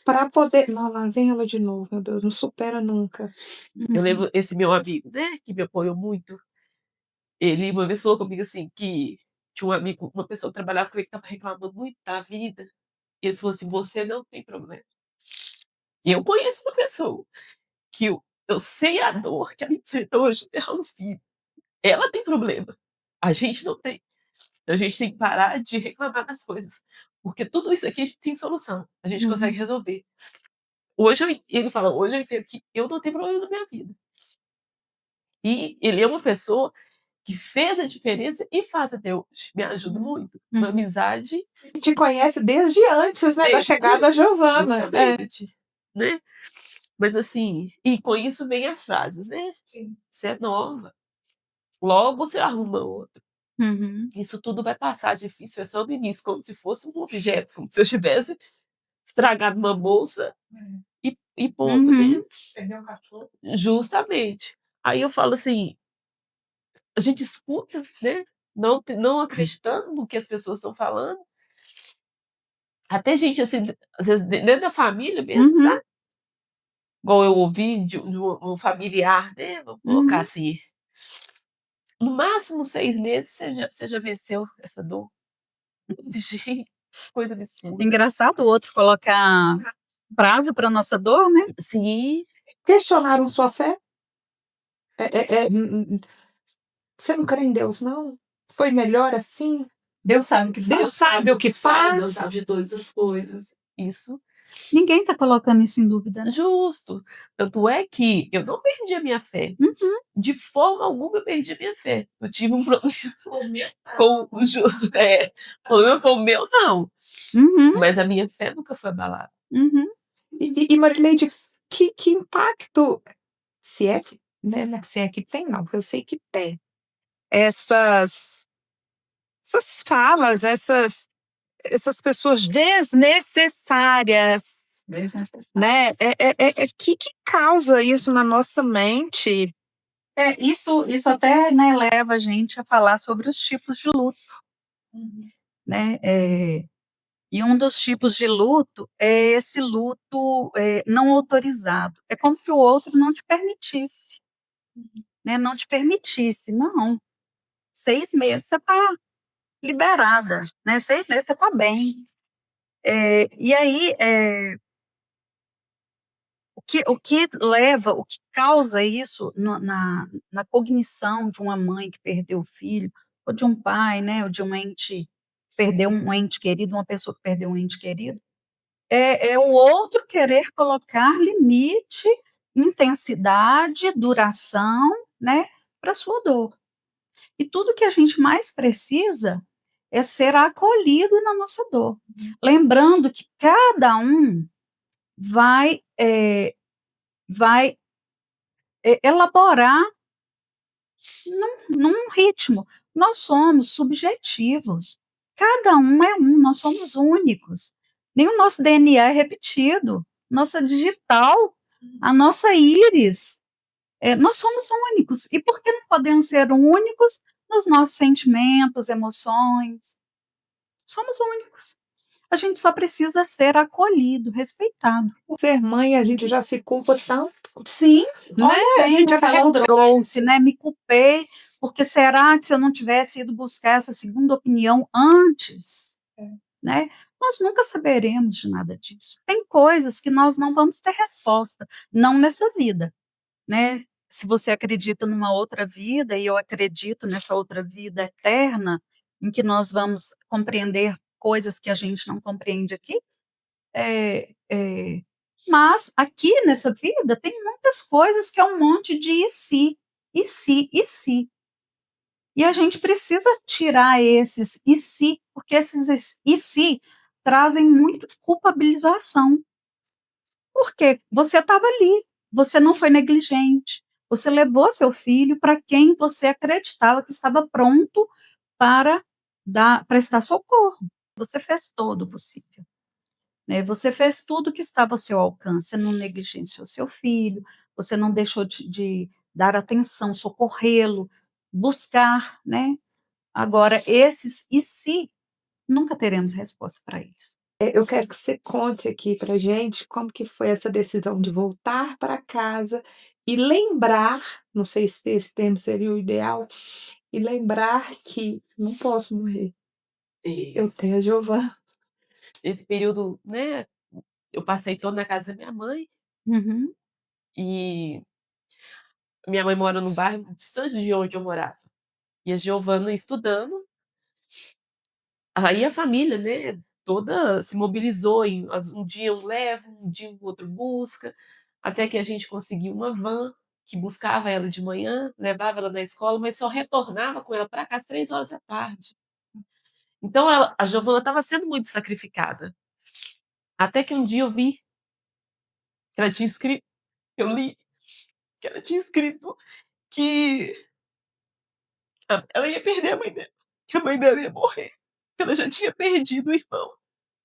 Speaker 4: para poder. Não, lá vem ela de novo, meu Deus, não supera nunca.
Speaker 2: Eu lembro esse meu amigo, né, que me apoiou muito. Ele uma vez falou comigo assim que tinha um amigo, uma pessoa que trabalhava comigo que estava reclamando muito da vida. E ele falou assim: você não tem problema. E eu conheço uma pessoa que eu sei a dor que ela enfrentou hoje dela no filho. Ela tem problema. A gente não tem. Então a gente tem que parar de reclamar das coisas. Porque tudo isso aqui a gente tem solução. A gente consegue resolver. Ele fala, hoje eu entendo que eu não tenho problema na minha vida. E ele é uma pessoa que fez a diferença e faz até hoje. Me ajuda muito. Uma amizade.
Speaker 4: A gente te conhece desde antes, né, da chegada da Giovana.
Speaker 2: Justamente, né? Mas assim, e com isso vem as frases, né? Você é nova. Logo você arruma outra. Isso tudo vai passar, difícil é só no início, como se fosse um objeto, como se eu tivesse estragado uma bolsa e ponto, né?
Speaker 1: Perdeu o cachorro.
Speaker 2: Justamente. Aí eu falo assim, a gente escuta, né? Não acreditando no que as pessoas estão falando. Até gente, assim, às vezes dentro da família mesmo, sabe? Igual eu ouvi de um familiar, né? Vou colocar assim. No máximo 6 meses você já venceu essa dor. Gente, coisa absurda.
Speaker 3: Engraçado o outro colocar prazo para nossa dor, né?
Speaker 2: Sim.
Speaker 4: Questionaram sua fé? Você não crê em Deus, não? Foi melhor assim?
Speaker 3: Deus sabe o que faz.
Speaker 4: Deus sabe o que faz.
Speaker 2: Deus sabe de todas as coisas. Isso.
Speaker 3: Ninguém está colocando isso em dúvida. Né?
Speaker 2: Justo. Tanto é que eu não perdi a minha fé. De forma alguma eu perdi a minha fé. Eu tive um problema com o problema foi o meu, não. Mas a minha fé nunca foi abalada.
Speaker 4: E Marileide, que impacto, se é que, né, se é que tem, não, eu sei que tem. Essas falas, essas pessoas desnecessárias, né? Que causa isso na nossa mente?
Speaker 3: Isso até, né, leva a gente a falar sobre os tipos de luto. Né? E um dos tipos de luto é esse luto não autorizado. É como se o outro não te permitisse. Né? Não te permitisse. Não. 6 meses você está liberada. Né? 6 meses você está bem. E aí, o que causa isso na cognição de uma mãe que perdeu o filho, ou de um pai, né, ou de um ente, perdeu um ente querido, uma pessoa que perdeu um ente querido, é o outro querer colocar limite, intensidade, duração, né, para a sua dor. E tudo que a gente mais precisa é ser acolhido na nossa dor. Lembrando que cada um vai elaborar num ritmo. Nós somos subjetivos. Cada um é um, nós somos únicos. Nem o nosso DNA é repetido. Nossa digital, a nossa íris, nós somos únicos. E por que não podemos ser únicos nos nossos sentimentos, emoções? Somos únicos. A gente só precisa ser acolhido, respeitado.
Speaker 4: Ser mãe, a gente já se culpa tanto.
Speaker 3: Sim,
Speaker 4: Né?
Speaker 3: a gente já trouxe, né? Me culpei porque será que se eu não tivesse ido buscar essa segunda opinião antes, né? Nós nunca saberemos de nada disso. Tem coisas que nós não vamos ter resposta, não nessa vida, né? Se você acredita numa outra vida e eu acredito nessa outra vida eterna, em que nós vamos compreender coisas que a gente não compreende aqui, é, é, mas aqui nessa vida tem muitas coisas que é um monte de e se, e se, e se. E a gente precisa tirar esses e se, porque esses e se trazem muita culpabilização. Porque você estava ali, você não foi negligente, você levou seu filho para quem você acreditava que estava pronto para prestar socorro. Você fez todo o possível. Né? Você fez tudo que estava ao seu alcance, você não negligenciou seu filho, você não deixou de dar atenção, socorrê-lo, buscar, né? Agora, esses e se, nunca teremos resposta para eles.
Speaker 4: Eu quero que você conte aqui pra gente como que foi essa decisão de voltar para casa e lembrar, não sei se esse termo seria o ideal, e lembrar que não posso morrer. Eu tenho a Giovana.
Speaker 2: Esse período, né, eu passei todo na casa da minha mãe,
Speaker 3: Uhum,
Speaker 2: e minha mãe mora num bairro distante de onde eu morava. E a Giovana estudando, aí a família, né, toda se mobilizou, um dia um leva, um dia o outro busca, até que a gente conseguiu uma van que buscava ela de manhã, levava ela na escola, mas só retornava com ela para casa às 3 horas da tarde. Então a Giovana estava sendo muito sacrificada. Até que um dia eu vi que ela tinha escrito, eu li que ela tinha escrito que ela ia perder a mãe dela, que a mãe dela ia morrer, que ela já tinha perdido o irmão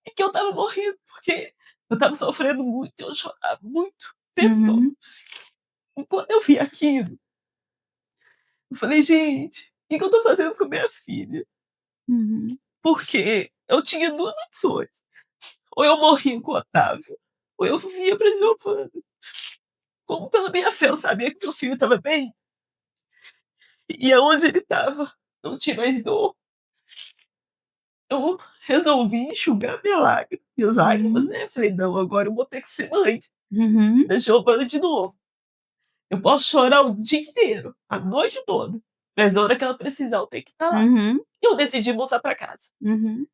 Speaker 2: e que eu tava morrendo porque eu tava sofrendo muito, eu chorava muito o tempo todo.
Speaker 3: uhum,
Speaker 2: E quando eu vi aquilo, eu falei, gente, o que eu tô fazendo com minha filha?
Speaker 3: uhum,
Speaker 2: Porque eu tinha duas opções. Ou eu morria com o Otávio, ou eu vivia pra Giovana. Como pela minha fé eu sabia que meu filho estava bem, e aonde ele estava não tinha mais dor, eu resolvi enxugar minhas lágrimas,
Speaker 3: uhum,
Speaker 2: né? Falei, não, agora eu vou ter que ser mãe
Speaker 3: uhum,
Speaker 2: da Giovana de novo. Eu posso chorar o dia inteiro, a noite toda, mas na hora que ela precisar, eu tenho que estar lá.
Speaker 3: uhum,
Speaker 2: E eu decidi voltar para casa.
Speaker 3: uhum,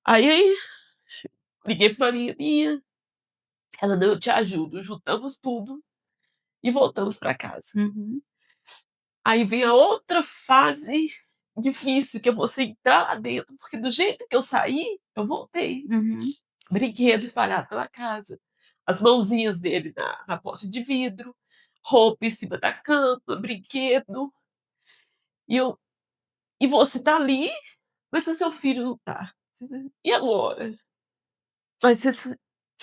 Speaker 2: Aí liguei pra uma amiga minha, ela não, eu te ajudo, juntamos tudo e voltamos para casa.
Speaker 3: uhum,
Speaker 2: Aí vem a outra fase difícil, que é você entrar lá dentro, porque do jeito que eu saí, eu voltei.
Speaker 3: uhum,
Speaker 2: Brinquedo espalhado pela casa, as mãozinhas dele na porta de vidro, roupa em cima da cama, brinquedo. E, eu, e você tá ali, mas o seu filho não tá. E agora? Vai ser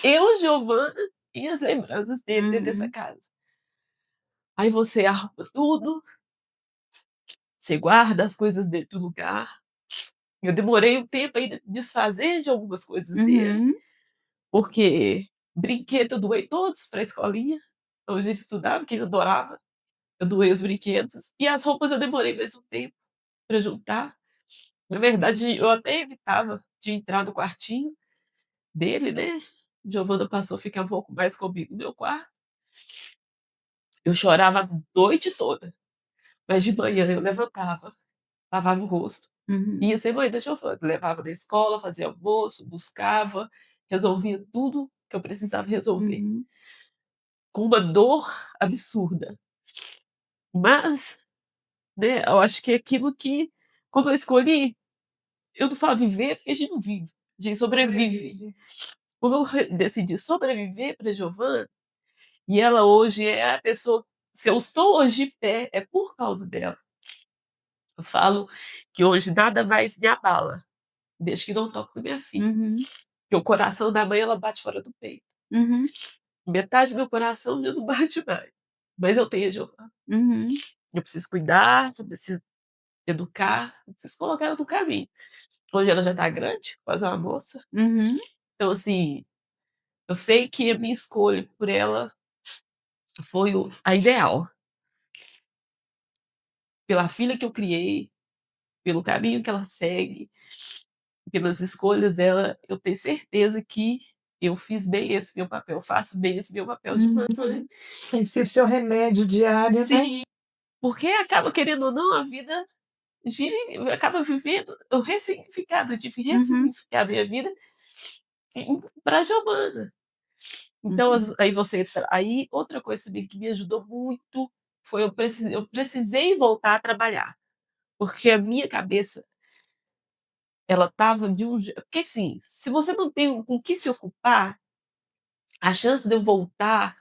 Speaker 2: eu, Giovana e as lembranças dele dentro dessa
Speaker 3: uhum,
Speaker 2: casa. Aí você arruma tudo, você guarda as coisas dele do lugar. Eu demorei um tempo ainda de desfazer de algumas coisas dele,
Speaker 3: uhum,
Speaker 2: porque brinquedo eu doei todos para a escolinha, onde ele estudava, que ele adorava. Eu doei os brinquedos. E as roupas eu demorei mais um tempo para juntar. Na verdade, eu até evitava de entrar no quartinho dele, né? Giovana passou a ficar um pouco mais comigo no meu quarto. Eu chorava a noite toda, mas de manhã eu levantava, lavava o rosto,
Speaker 3: uhum,
Speaker 2: ia ser mãe da Giovana, levava da escola, fazia almoço, buscava, resolvia tudo que eu precisava resolver,
Speaker 3: uhum,
Speaker 2: com uma dor absurda. Mas, né, eu acho que é aquilo que, como eu escolhi, eu não falo viver porque a gente não vive, a gente sobrevive. Como eu decidi sobreviver para Giovana, e ela hoje é a pessoa, se eu estou hoje de pé, é por causa dela. Eu falo que hoje nada mais me abala, desde que não toque na minha filha.
Speaker 3: uhum,
Speaker 2: Porque o coração da mãe, ela bate fora do peito.
Speaker 3: uhum,
Speaker 2: Metade do meu coração já não bate mais. Mas eu tenho a Giovana.
Speaker 3: uhum,
Speaker 2: Eu preciso cuidar, eu preciso educar, eu preciso colocar ela no caminho. Hoje ela já tá grande, quase uma moça.
Speaker 3: uhum,
Speaker 2: Então, assim, eu sei que a minha escolha por ela foi a ideal. pela filha que eu criei, pelo caminho que ela segue, pelas escolhas dela, eu tenho certeza que eu fiz bem esse meu papel, faço bem esse meu papel de mãe.
Speaker 4: Tem que ser seu remédio diário, né?
Speaker 2: Sim, porque acaba, querendo ou não, a vida acaba vivendo o ressignificado, eu tive que ressignificar a minha vida para Giovana. Então, aí outra coisa também que me ajudou muito foi eu precisei voltar a trabalhar, porque a minha cabeça ela estava de um jeito, porque assim, se você não tem com o que se ocupar, a chance de eu voltar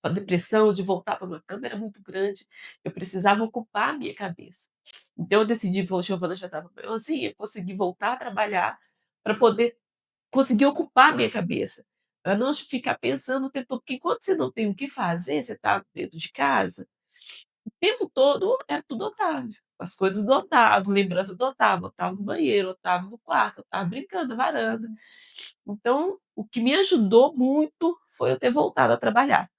Speaker 2: para depressão, de voltar para uma cama era muito grande. Eu precisava ocupar a minha cabeça. Então eu decidi, Giovana já estava assim, eu consegui voltar a trabalhar para poder conseguir ocupar a minha cabeça, para não ficar pensando o tempo todo, porque enquanto você não tem o que fazer, você está dentro de casa, o tempo todo era tudo Otávio. As coisas do Otávio, lembrança do Otávio, Otávio no banheiro, Otávio no quarto, Otávio brincando na varanda. Então, o que me ajudou muito foi eu ter voltado a trabalhar.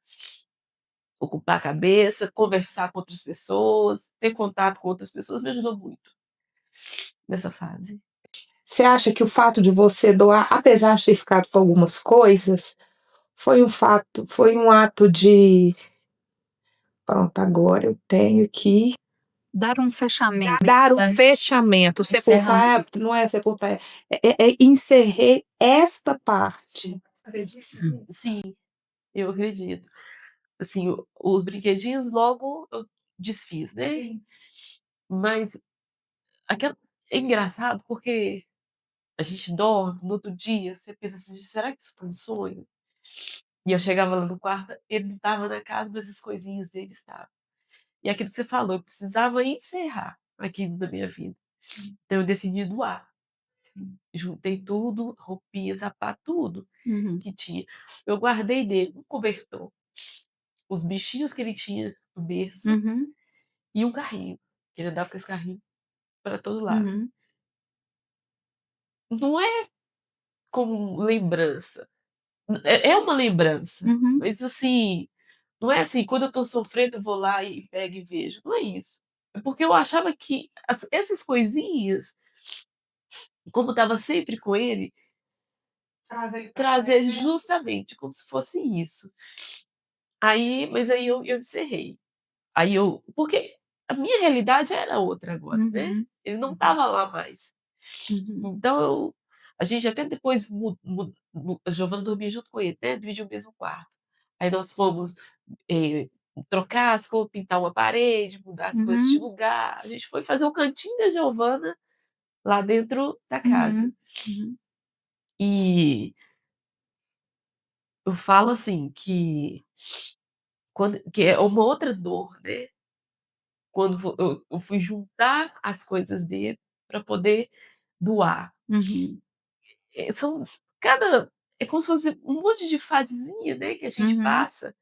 Speaker 2: Ocupar a cabeça, conversar com outras pessoas, ter contato com outras pessoas me ajudou muito nessa fase.
Speaker 4: Você acha que o fato de você doar, apesar de ter ficado com algumas coisas, foi um ato de pronto, agora eu tenho que
Speaker 3: Dar um fechamento.
Speaker 4: dar um fechamento, sepultar, não é sepultar, encerrei esta parte.
Speaker 2: Sim, eu acredito. Assim, os brinquedinhos logo eu desfiz, né?
Speaker 1: Sim.
Speaker 2: Mas é engraçado porque a gente dorme, no outro dia você pensa assim, será que isso foi um sonho? E eu chegava lá no quarto, ele não estava na casa, mas as coisinhas dele estavam. E aquilo que você falou, eu precisava encerrar aquilo da minha vida. Então eu decidi doar. Juntei tudo, roupinha, sapato, tudo que tinha. Eu guardei dele um cobertor, os bichinhos que ele tinha no berço e um carrinho, que ele andava com esse carrinho para todo lado. Não é como lembrança. É uma lembrança, mas assim, não é assim, quando eu tô sofrendo eu vou lá e pego e vejo. Não é isso. É porque eu achava que essas coisinhas, como eu tava sempre com ele, trazer justamente como se fosse isso. Mas aí eu encerrei. Porque a minha realidade era outra agora, né? Ele não tava lá mais. Então a gente até depois a Giovana dormia junto com ele, né? Dividia o mesmo quarto. Aí nós fomos trocar as coisas, pintar uma parede, mudar as coisas de lugar. A gente foi fazer o cantinho da Giovana lá dentro da casa. E eu falo assim que é uma outra dor, né? Quando eu fui juntar as coisas dele para poder doar. São é como se fosse um monte de fasezinha, né, que a gente passa.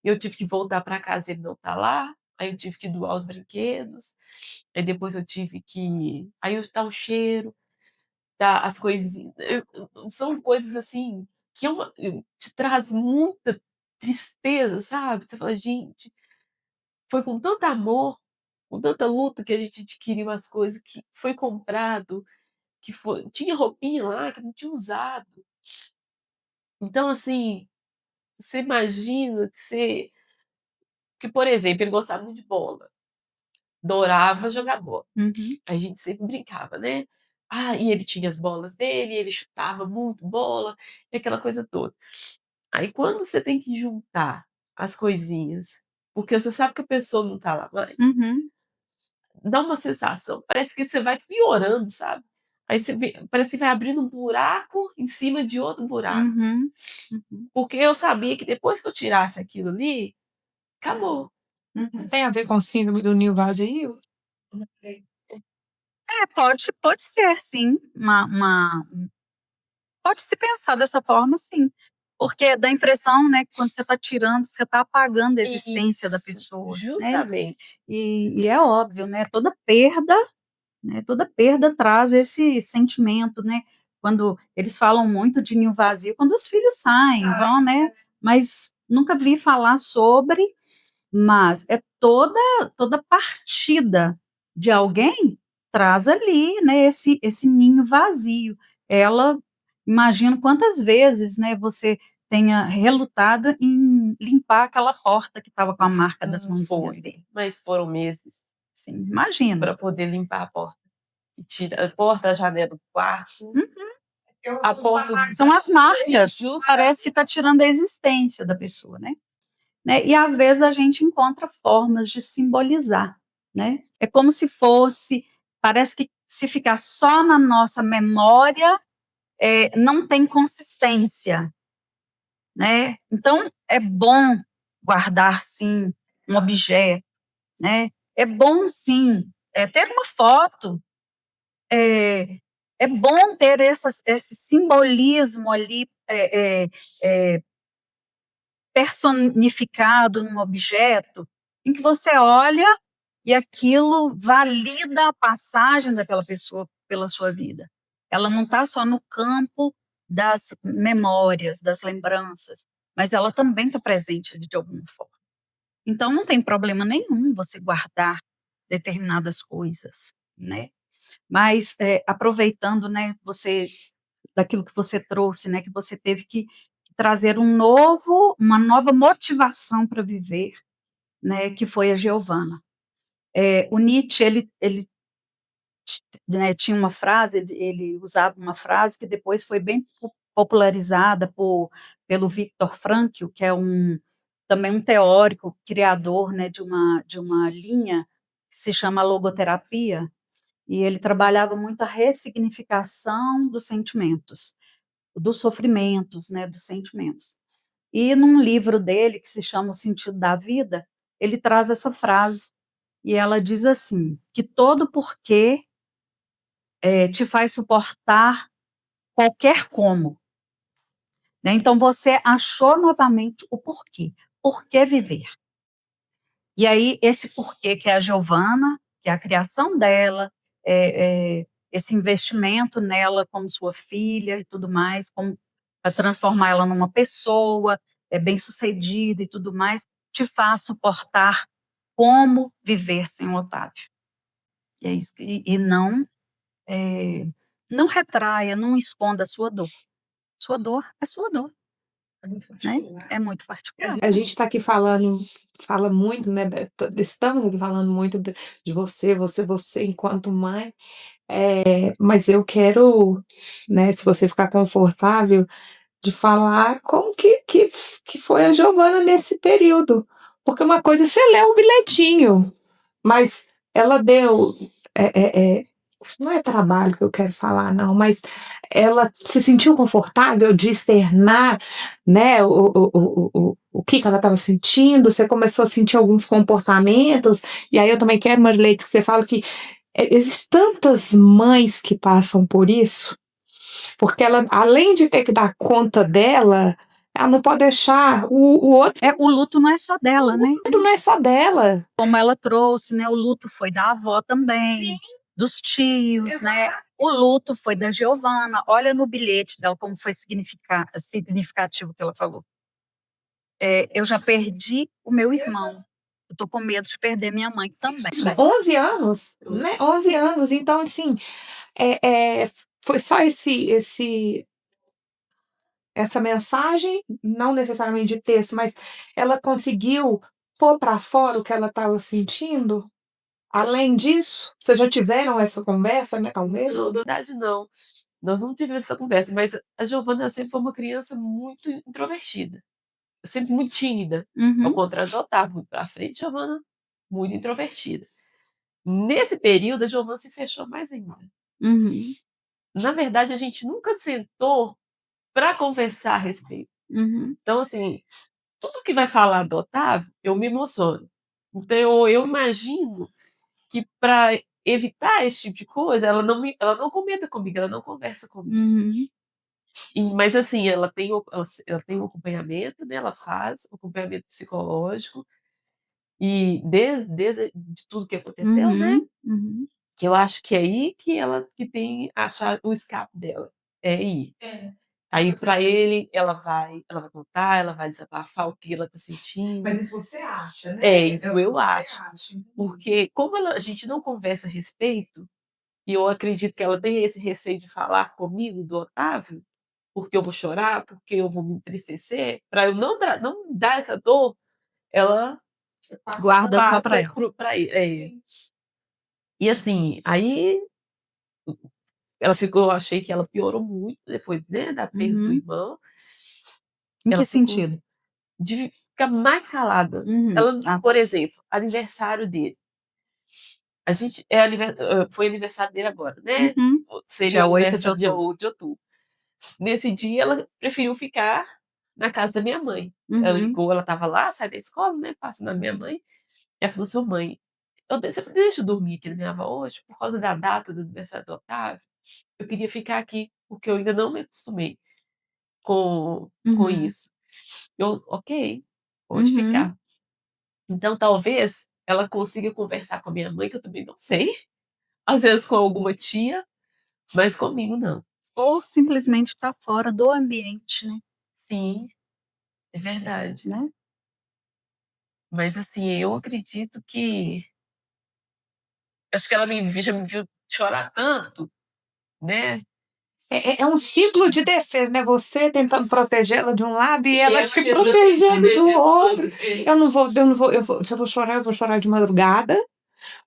Speaker 2: Eu tive que voltar para casa, ele não tá lá. Aí eu tive que doar os brinquedos. Aí depois eu tive que aí tá o cheiro, tá as coisinhas. São coisas assim que te traz muita tristeza, sabe? Você fala, gente, foi com tanto amor, com tanta luta que a gente adquiriu as coisas, que foi comprado, tinha roupinha lá que não tinha usado. Então, assim, você imagina que, por exemplo, ele gostava muito de bola, adorava jogar bola. Aí a gente sempre brincava, né? E ele tinha as bolas dele, ele chutava muito bola, e aquela coisa toda. Aí quando você tem que juntar as coisinhas, porque você sabe que a pessoa não tá lá mais, dá uma sensação, parece que você vai piorando, sabe? Aí parece que vai abrindo um buraco em cima de outro buraco. Porque eu sabia que depois que eu tirasse aquilo ali, acabou.
Speaker 4: Tem a ver com o síndrome do ninho vazio?
Speaker 3: Pode ser, sim. Pode se pensar dessa forma, sim. Porque dá a impressão, né, que quando você está tirando, você está apagando a existência da pessoa.
Speaker 2: Justamente.
Speaker 3: Né? E é óbvio, né? Toda perda traz esse sentimento, né? Quando eles falam muito de ninho vazio, quando os filhos saem, vão, né? Mas nunca vi falar sobre, mas é toda partida de alguém, traz ali, né, esse ninho vazio. Ela, imagino quantas vezes, né, você tenha relutado em limpar aquela porta que estava com a marca das mãozinhas dele.
Speaker 2: Mas foram meses
Speaker 3: Sim, imagino.
Speaker 2: para poder limpar a porta. E tira a porta, a janela do quarto. A porta
Speaker 3: São as marcas, parece que está tirando a existência da pessoa, né? E às vezes a gente encontra formas de simbolizar, né? É como se fosse, parece que se ficar só na nossa memória, não tem consistência, né? Então é bom guardar sim um objeto, né? É bom sim ter uma foto, é bom ter esse simbolismo ali personificado num objeto, em que você olha e aquilo valida a passagem daquela pessoa pela sua vida. Ela não está só no campo das memórias, das lembranças, mas ela também está presente de alguma forma. Então não tem problema nenhum você guardar determinadas coisas, né? Mas aproveitando, né, daquilo que você trouxe, né, que você teve que trazer uma nova motivação para viver, né, que foi a Giovanna. O Nietzsche, ele né, tinha uma frase, ele usava uma frase que depois foi bem popularizada pelo Viktor Frankl, que é também um teórico, criador, né, de uma linha que se chama logoterapia, e ele trabalhava muito a ressignificação dos sentimentos, dos sofrimentos, né, dos sentimentos. E num livro dele, que se chama O Sentido da Vida, ele traz essa frase, e ela diz assim, que todo porquê te faz suportar qualquer como. Né? Então, você achou novamente o porquê. Por que viver? E aí, esse porquê que é a Giovanna, que é a criação dela, esse investimento nela como sua filha e tudo mais, para transformar ela numa pessoa bem-sucedida e tudo mais, te faz suportar como viver sem o Otávio. E é isso. E não retraia, não esconda a sua dor. Sua dor é sua dor. Né? É muito particular.
Speaker 4: A gente está aqui fala muito, né? Estamos aqui falando muito de você enquanto mãe. Mas eu quero, né, se você ficar confortável, de falar como que foi a Giovana nesse período. Porque uma coisa é você ler o bilhetinho, mas ela deu. Não é trabalho que eu quero falar, não, mas ela se sentiu confortável de externar, né, o que ela estava sentindo, você começou a sentir alguns comportamentos, e aí eu também quero, Marileite, que você fala que existem tantas mães que passam por isso, porque ela, além de ter que dar conta dela, ela não pode deixar o outro.
Speaker 3: O luto não é só dela, né?
Speaker 4: O luto não é só dela.
Speaker 3: Como ela trouxe, né? O luto foi da avó também,
Speaker 4: Sim.
Speaker 3: Dos tios, exato, né? O luto foi da Giovana. Olha no bilhete dela como foi significativo que ela falou. Eu já perdi o meu irmão. Eu tô com medo de perder minha mãe também.
Speaker 4: 11 anos, né? 11 anos. Então, assim, foi só essa mensagem, não necessariamente de texto, mas ela conseguiu pôr para fora o que ela estava sentindo? Além disso, vocês já tiveram essa conversa, né? Talvez?
Speaker 2: Não, na verdade, não. Nós não tivemos essa conversa, mas a Giovana sempre foi uma criança muito introvertida. Sempre muito tímida. Ao contrário do Otávio, muito pra frente, Giovana muito introvertida. Nesse período, a Giovana se fechou mais ainda. Na verdade, a gente nunca sentou para conversar a respeito. Então, assim, tudo que vai falar do Otávio, eu me emociono. Então, eu imagino que para evitar esse tipo de coisa, ela não comenta comigo, ela não conversa comigo. Mas, assim, ela tem um acompanhamento, né? Ela faz um acompanhamento psicológico. E desde de tudo que aconteceu, né? Que eu acho que é aí que ela que tem achar o escape dela. É aí. Aí para ele, ela vai contar, ela vai desabafar o que ela tá sentindo.
Speaker 1: Mas isso você acha, né?
Speaker 2: É, isso
Speaker 1: É o que
Speaker 2: eu
Speaker 1: você
Speaker 2: acho.
Speaker 1: acha.
Speaker 2: Porque como a gente não conversa a respeito, e eu acredito que ela tem esse receio de falar comigo, do Otávio, porque eu vou chorar, porque eu vou me entristecer, para eu não dar essa dor, ela
Speaker 3: Guarda só pra
Speaker 2: passa
Speaker 3: ela.
Speaker 2: pra ele. É.
Speaker 1: Sim.
Speaker 2: E assim, aí ela ficou, eu achei que ela piorou muito depois, né, da perda do
Speaker 3: Uhum.
Speaker 2: irmão.
Speaker 3: Em
Speaker 2: Ela
Speaker 3: que
Speaker 2: ficou
Speaker 3: sentido?
Speaker 2: de ficar mais calada.
Speaker 3: Uhum.
Speaker 2: Ela,
Speaker 3: Ah,
Speaker 2: por exemplo, aniversário dele. A gente foi aniversário dele agora, né?
Speaker 3: Uhum.
Speaker 2: Seria
Speaker 3: Dia
Speaker 2: o
Speaker 3: 8 de
Speaker 2: aniversário dia
Speaker 3: outubro.
Speaker 2: 8 de outubro. Nesse dia, ela preferiu ficar na casa da minha mãe. Ela
Speaker 3: Uhum.
Speaker 2: ligou, ela estava lá, sai da escola, né? Passa na minha mãe. Ela falou: sua mãe, você deixa eu dormir aqui na minha avó hoje, por causa da data do aniversário do Otávio. Eu queria ficar aqui, porque eu ainda não me acostumei com
Speaker 3: Uhum.
Speaker 2: isso. Eu, ok, pode
Speaker 3: Uhum.
Speaker 2: ficar. Então, talvez ela consiga conversar com a minha mãe, que eu também não sei. Às vezes com alguma tia, mas comigo não.
Speaker 3: Ou simplesmente tá fora do ambiente, né?
Speaker 2: Sim, é verdade.
Speaker 3: Né?
Speaker 2: Mas assim, eu acredito que. Acho que ela já me viu chorar tanto, né?
Speaker 4: É um ciclo de defesa, né? Você tentando protegê-la de um lado e ela te
Speaker 2: me
Speaker 4: protegendo do outro.
Speaker 2: outro.
Speaker 4: Se eu vou chorar, eu vou chorar de madrugada,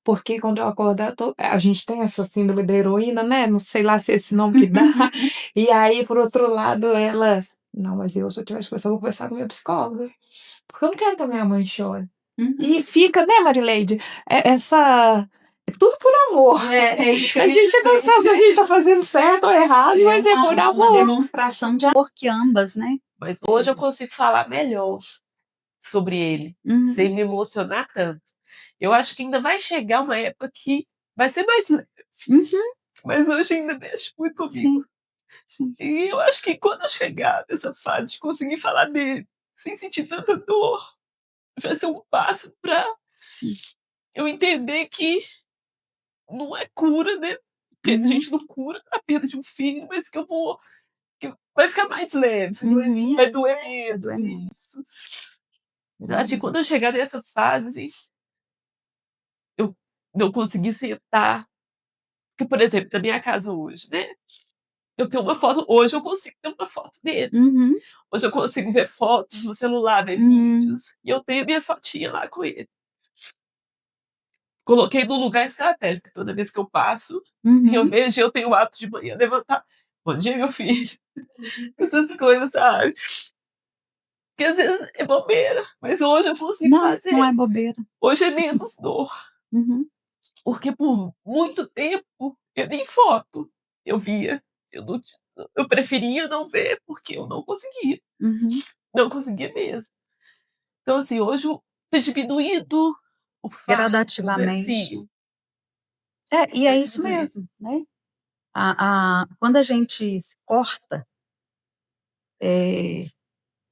Speaker 4: porque quando eu acordar, a gente tem essa síndrome da heroína, né? Não sei lá se é esse nome que dá. E aí, por outro lado, ela. Não, mas se eu tivesse conversado, eu vou conversar com a minha psicóloga. Porque eu não quero que a minha mãe chore.
Speaker 3: Uhum.
Speaker 4: E fica, né, Marileide? Essa. É tudo por amor.
Speaker 3: É isso que eu
Speaker 4: A
Speaker 3: ia
Speaker 4: gente não
Speaker 3: dizer.
Speaker 4: sabe se a gente tá fazendo certo ou errado, mas é por
Speaker 3: uma
Speaker 4: amor.
Speaker 3: demonstração de amor que ambas, né?
Speaker 2: Mas hoje eu consigo falar melhor sobre ele,
Speaker 3: Uhum.
Speaker 2: sem me emocionar tanto. Eu acho que ainda vai chegar uma época que vai ser mais leve.
Speaker 3: Uhum.
Speaker 2: Mas hoje ainda deixa muito comigo.
Speaker 3: Sim. Sim.
Speaker 2: E eu acho que quando eu chegar nessa fase de conseguir falar dele sem sentir tanta dor, vai ser um passo para
Speaker 3: Sim.
Speaker 2: eu entender que não é cura, né? Porque a
Speaker 3: Uhum.
Speaker 2: gente não cura a perda de um filho, mas que que vai ficar mais leve,
Speaker 3: Uhum.
Speaker 2: vai doer
Speaker 3: Vai
Speaker 2: menos.
Speaker 3: doer menos.
Speaker 2: Isso. Eu acho que quando eu chegar nessa fase, eu não conseguir sentar. Porque, por exemplo, na minha casa hoje, né? Eu tenho uma foto, hoje eu consigo ter uma foto dele.
Speaker 3: Uhum.
Speaker 2: Hoje eu consigo ver fotos no celular, ver
Speaker 3: Uhum.
Speaker 2: vídeos. E eu tenho minha fotinha lá com ele. Coloquei num lugar estratégico. Toda vez que eu passo, e eu
Speaker 3: Uhum.
Speaker 2: vejo, eu tenho o hábito de manhã levantar. Bom dia, meu filho. Essas coisas, sabe? Que às vezes é bobeira, mas hoje eu consigo
Speaker 3: Não, não é
Speaker 2: fazer.
Speaker 3: bobeira.
Speaker 2: Hoje é menos dor.
Speaker 3: Uhum.
Speaker 2: Porque por muito tempo, eu nem foto eu via. Eu preferia não ver, porque eu não conseguia.
Speaker 3: Uhum.
Speaker 2: Não conseguia mesmo. Então, assim, hoje tá diminuindo o fato, né?
Speaker 3: Gradativamente.
Speaker 2: Sim.
Speaker 3: E é isso mesmo, né? Quando a gente se corta,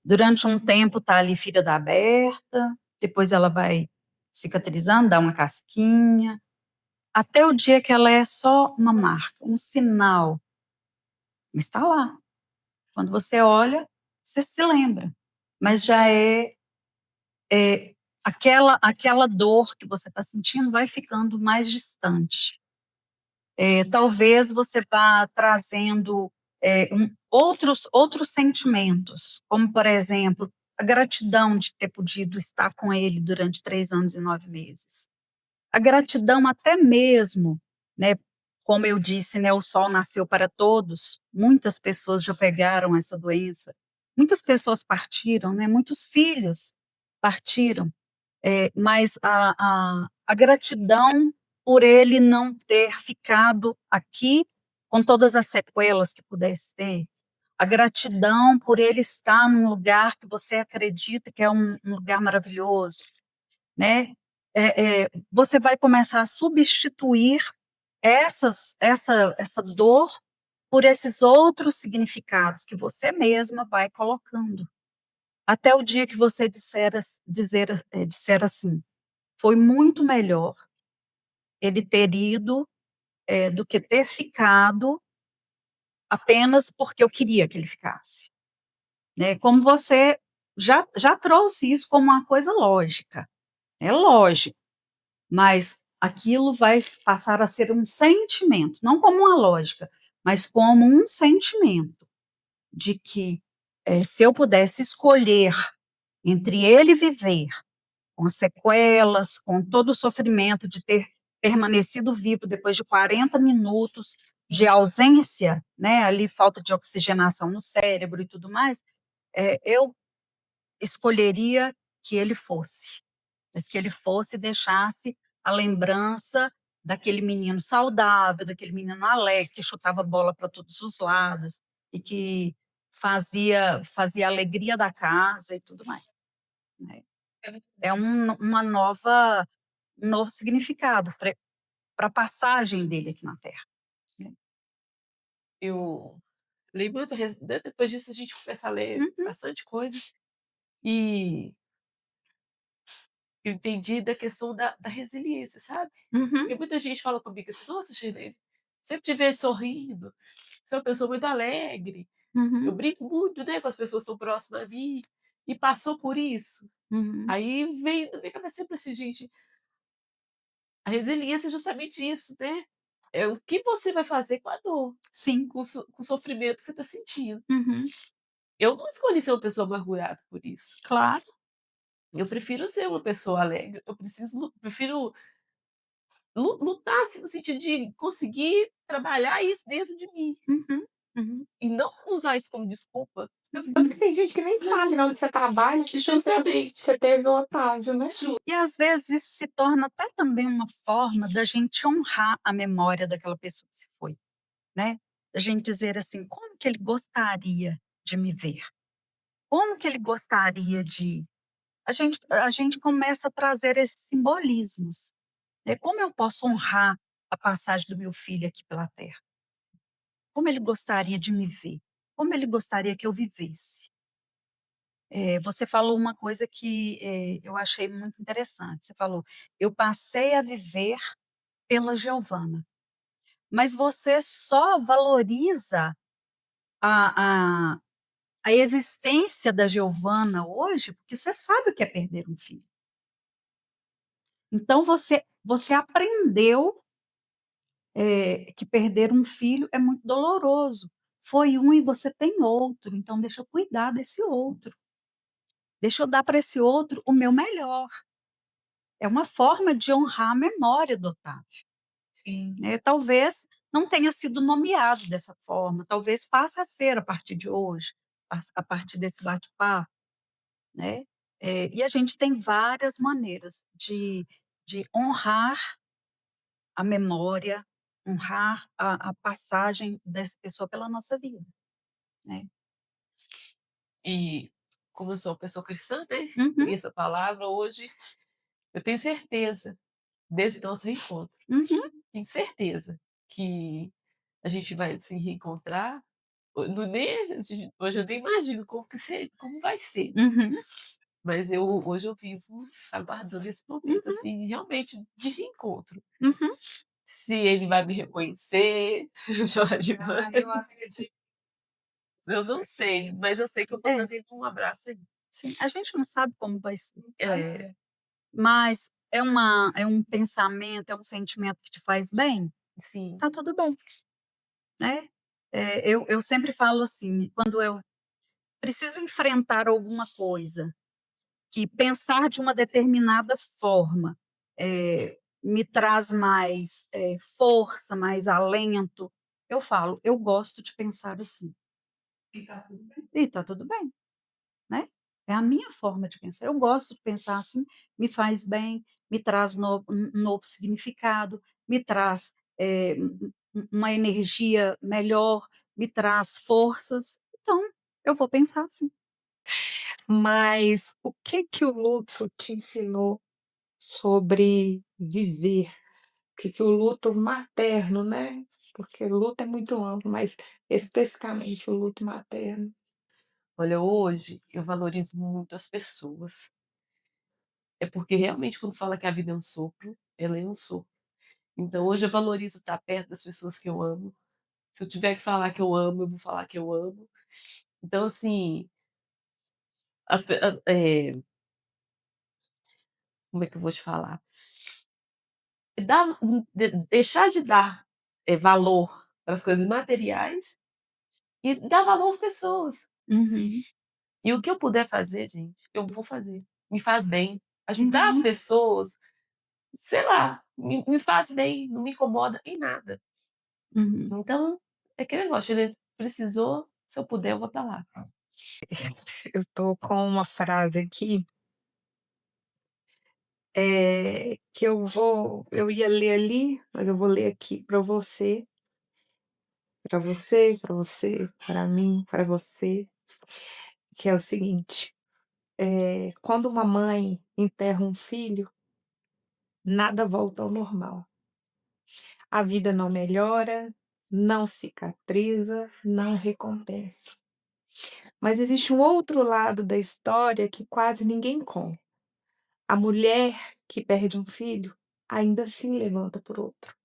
Speaker 3: durante um tempo tá ali ferida aberta, depois ela vai cicatrizando, dá uma casquinha, até o dia que ela é só uma marca, um sinal, mas está lá. Quando você olha, você se lembra, mas já aquela dor que você está sentindo vai ficando mais distante. Talvez você vá trazendo outros sentimentos, como, por exemplo, a gratidão de ter podido estar com ele durante 3 anos e 9 meses. A gratidão até mesmo, né, como eu disse, né, o sol nasceu para todos, muitas pessoas já pegaram essa doença, muitas pessoas partiram, né, muitos filhos partiram, mas a gratidão por ele não ter ficado aqui com todas as sequelas que pudesse ter, a gratidão por ele estar num lugar que você acredita que é um lugar maravilhoso, né? Você vai começar a substituir essa dor por esses outros significados que você mesma vai colocando. Até o dia que você disser assim, foi muito melhor ele ter ido do que ter ficado apenas porque eu queria que ele ficasse. Né? Como você já trouxe isso como uma coisa lógica. É lógico, mas aquilo vai passar a ser um sentimento, não como uma lógica, mas como um sentimento de que se eu pudesse escolher entre ele viver com as sequelas, com todo o sofrimento de ter permanecido vivo depois de 40 minutos de ausência, né, ali falta de oxigenação no cérebro e tudo mais, eu escolheria que ele fosse, mas que ele fosse e deixasse a lembrança daquele menino saudável, daquele menino alegre, que chutava bola para todos os lados e que fazia a alegria da casa e tudo mais. Né? É um novo significado para a passagem dele aqui na Terra. Né?
Speaker 2: Eu lembro, depois disso a gente começa a ler
Speaker 3: Uhum,
Speaker 2: bastante coisa, e eu entendi da questão da resiliência, sabe?
Speaker 3: uhum,
Speaker 2: Porque muita gente fala comigo assim: nossa, Shirley, sempre te vejo sorrindo, você é uma pessoa muito alegre. Eu
Speaker 3: uhum,
Speaker 2: brinco muito, né, com as pessoas que estão próximas a mim, e passou por isso.
Speaker 3: uhum.
Speaker 2: Aí vem na minha cabeça sempre assim, gente, a resiliência é justamente isso, né? É o que você vai fazer com a dor,
Speaker 3: Sim.
Speaker 2: com o sofrimento que você está sentindo.
Speaker 3: Uhum.
Speaker 2: Eu não escolhi ser uma pessoa amargurada por isso.
Speaker 3: Claro.
Speaker 2: Eu prefiro ser uma pessoa alegre. Prefiro lutar assim, no sentido de conseguir trabalhar isso dentro de mim
Speaker 3: Uhum, uhum.
Speaker 2: e não usar isso como desculpa.
Speaker 4: Tanto que tem gente que nem sabe onde você trabalha, que
Speaker 2: Justamente.
Speaker 4: você teve o Otávio, né?
Speaker 3: E às vezes isso se torna até também uma forma da gente honrar a memória daquela pessoa que se foi, né? Da gente dizer assim, como que ele gostaria de me ver? Como que ele gostaria de... A gente começa a trazer esses simbolismos, né? Como eu posso honrar a passagem do meu filho aqui pela Terra? Como ele gostaria de me ver? Como ele gostaria que eu vivesse? Você falou uma coisa que eu achei muito interessante. Você falou, eu passei a viver pela Giovana, mas você só valoriza a, a, a existência da Giovana hoje porque você sabe o que é perder um filho. Então você aprendeu que perder um filho é muito doloroso. Foi um e você tem outro, então deixa eu cuidar desse outro. Deixa eu dar para esse outro o meu melhor. É uma forma de honrar a memória do Otávio.
Speaker 4: Sim.
Speaker 3: Né? Talvez não tenha sido nomeado dessa forma, talvez passe a ser a partir de hoje, a partir desse bate-papo. Né? E a gente tem várias maneiras de honrar a memória, honrar a passagem dessa pessoa pela nossa vida. Né?
Speaker 2: E como eu sou uma pessoa cristã, né?
Speaker 3: Uhum,
Speaker 2: Conheço a palavra hoje, eu tenho certeza desse nosso reencontro.
Speaker 3: uhum,
Speaker 2: Tenho certeza que a gente vai se reencontrar. Hoje eu nem imagino como vai ser.
Speaker 3: uhum,
Speaker 2: Mas hoje eu vivo aguardando esse momento,
Speaker 3: uhum,
Speaker 2: assim, realmente de reencontro.
Speaker 3: uhum.
Speaker 2: Se ele vai me reconhecer, Jorge,
Speaker 4: Eu acredito.
Speaker 2: eu não sei, mas eu sei que eu vou estar
Speaker 3: É,
Speaker 2: tendo um abraço aí.
Speaker 3: sim, a gente não sabe como vai ser,
Speaker 2: É,
Speaker 3: mas é um pensamento, é um sentimento que te faz bem,
Speaker 2: sim.
Speaker 3: tá tudo bem, né? Eu sempre falo assim, quando eu preciso enfrentar alguma coisa, que pensar de uma determinada forma me traz mais força, mais alento, eu falo, eu gosto de pensar assim.
Speaker 4: E tá tudo bem.
Speaker 3: E tá tudo bem, né? É a minha forma de pensar. Eu gosto de pensar assim, me faz bem, me traz um novo significado, me traz uma energia melhor, me traz forças. Então, eu vou pensar assim.
Speaker 4: Mas o que que o luto te ensinou sobre viver? O que que o luto materno, né? Porque luto é muito amplo, mas especificamente o luto materno.
Speaker 2: Olha, hoje eu valorizo muito as pessoas. É porque realmente quando fala que a vida é um sopro, ela é um sopro. Então hoje eu valorizo estar perto das pessoas que eu amo. Se eu tiver que falar que eu amo, eu vou falar que eu amo. Então, assim, como é que eu vou te falar? Deixar de dar valor para as coisas materiais e dar valor às pessoas.
Speaker 3: Uhum.
Speaker 2: E o que eu puder fazer, gente, eu vou fazer. Me faz bem. Ajudar as pessoas, sei lá, me faz bem, não me incomoda em nada.
Speaker 3: Uhum.
Speaker 2: Então, é aquele negócio, ele precisou, se eu puder, eu vou estar lá.
Speaker 4: Eu tô com uma frase aqui, que eu ia ler ali, mas eu vou ler aqui para você, para você, para você, para mim, para você, que é o seguinte: quando uma mãe enterra um filho, nada volta ao normal. A vida não melhora, não cicatriza, não recompensa. Mas existe um outro lado da história que quase ninguém conta. A mulher que perde um filho ainda assim levanta por outro.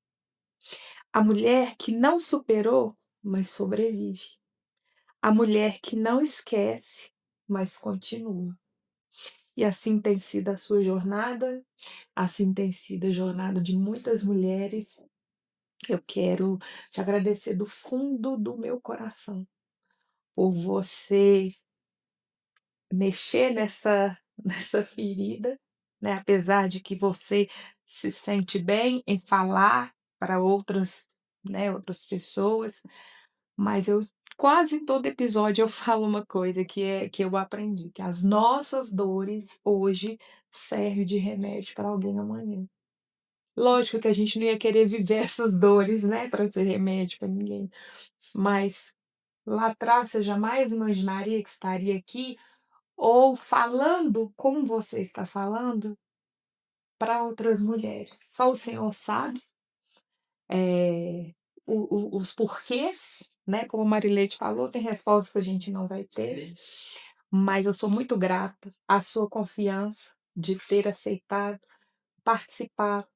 Speaker 4: A mulher que não superou, mas sobrevive. A mulher que não esquece, mas continua. E assim tem sido a sua jornada, assim tem sido a jornada de muitas mulheres. Eu quero te agradecer do fundo do meu coração por você mexer nessa ferida, né? Apesar de que você se sente bem em falar para outras, né, outras pessoas, mas eu quase todo episódio eu falo uma coisa que eu aprendi, que as nossas dores hoje servem de remédio para alguém amanhã. Lógico que a gente não ia querer viver essas dores, né, para ser remédio para ninguém, mas lá atrás você jamais imaginaria que estaria aqui ou falando como você está falando para outras mulheres. Só o Senhor sabe os porquês, né? Como a Marilete falou, tem respostas que a gente não vai ter, mas eu sou muito grata à sua confiança de ter aceitado participar,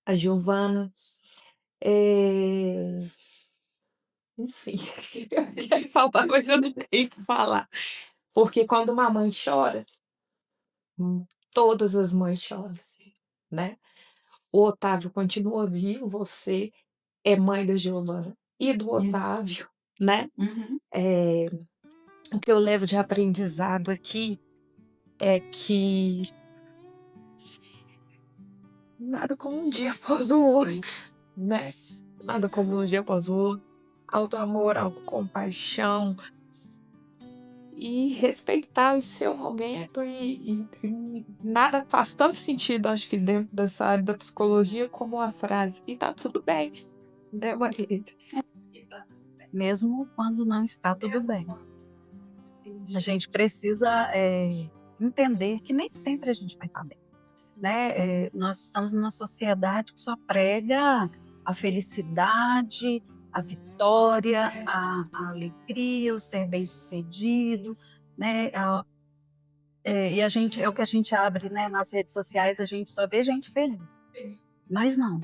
Speaker 4: a Giovana. Enfim, eu queria falar, mas eu não tenho que falar. Porque quando uma mãe chora, todas as mães choram, né? O Otávio continua vivo, você é mãe da Giovana e do Otávio, né?
Speaker 3: Uhum.
Speaker 4: O que eu levo de aprendizado aqui é que nada como um dia após o outro, né? Nada como um dia após o outro. Auto-amor, autocompaixão e respeitar o seu momento e nada faz tanto sentido, acho que dentro dessa área da psicologia como a frase e tá tudo bem, né, Maria?
Speaker 3: Mesmo quando não está tudo bem. A gente precisa entender que nem sempre a gente vai estar bem. Né? Nós estamos numa sociedade que só prega a felicidade, a vitória, a alegria, o ser bem-sucedido, né? E a gente, é o que a gente abre, né, nas redes sociais, a gente só vê gente feliz. Mas não.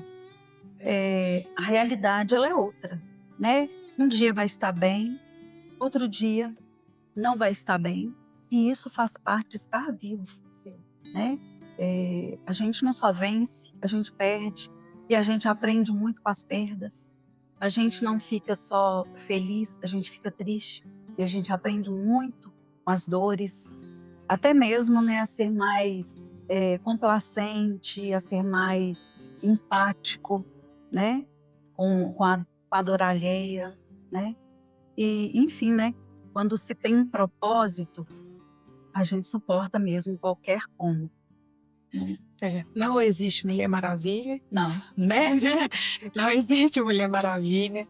Speaker 3: A realidade ela é outra, né? Um dia vai estar bem, outro dia não vai estar bem, e isso faz parte de estar vivo, né? A gente não só vence, a gente perde, e a gente aprende muito com as perdas. A gente não fica só feliz, a gente fica triste, e a gente aprende muito com as dores, até mesmo, né, a ser mais complacente, a ser mais empático, né, com a dor alheia, né? E, enfim, né, quando se tem um propósito, a gente suporta mesmo qualquer como.
Speaker 4: Não existe Mulher Maravilha,
Speaker 3: Não.
Speaker 4: né? Não existe Mulher Maravilha.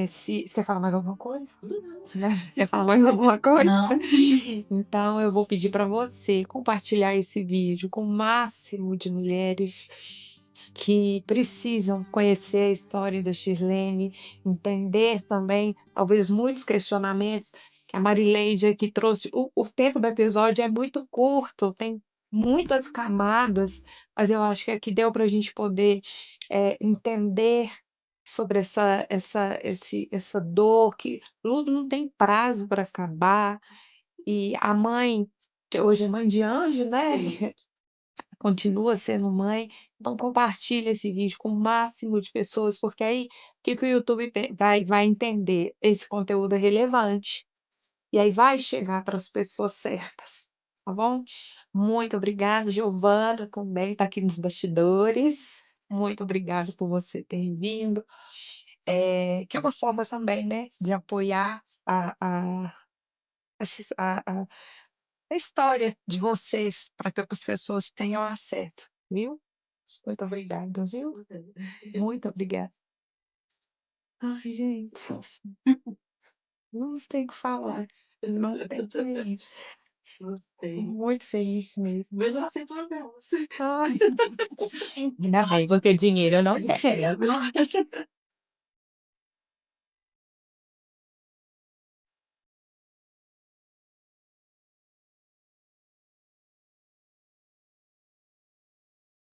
Speaker 4: Se você fala mais alguma coisa? Né? Você fala mais alguma coisa?
Speaker 3: Não.
Speaker 4: Então eu vou pedir para você compartilhar esse vídeo com o máximo de mulheres que precisam conhecer a história da Shirlene, entender também, talvez, muitos questionamentos que a Marileide aqui trouxe. O tempo do episódio é muito curto, tem muitas camadas, mas eu acho que aqui deu para a gente poder entender sobre essa dor que não tem prazo para acabar. E a mãe, que hoje é mãe de anjo, né? Continua sendo mãe. Então compartilha esse vídeo com o máximo de pessoas, porque aí o que que o YouTube vai entender? Esse conteúdo é relevante. E aí vai chegar para as pessoas certas, tá bom? Muito obrigada, Giovana, também está aqui nos bastidores. Muito obrigada por você ter vindo. Que é uma forma também, né, de apoiar a história de vocês, para que outras pessoas tenham acesso, viu? Muito obrigada, viu? Muito obrigada. Ai, gente, não tem o que falar. Não tem que é isso. Muito feliz mesmo.
Speaker 2: Mesmo assim, tudo bem.
Speaker 4: Ai, ainda bem, porque dinheiro eu não quero.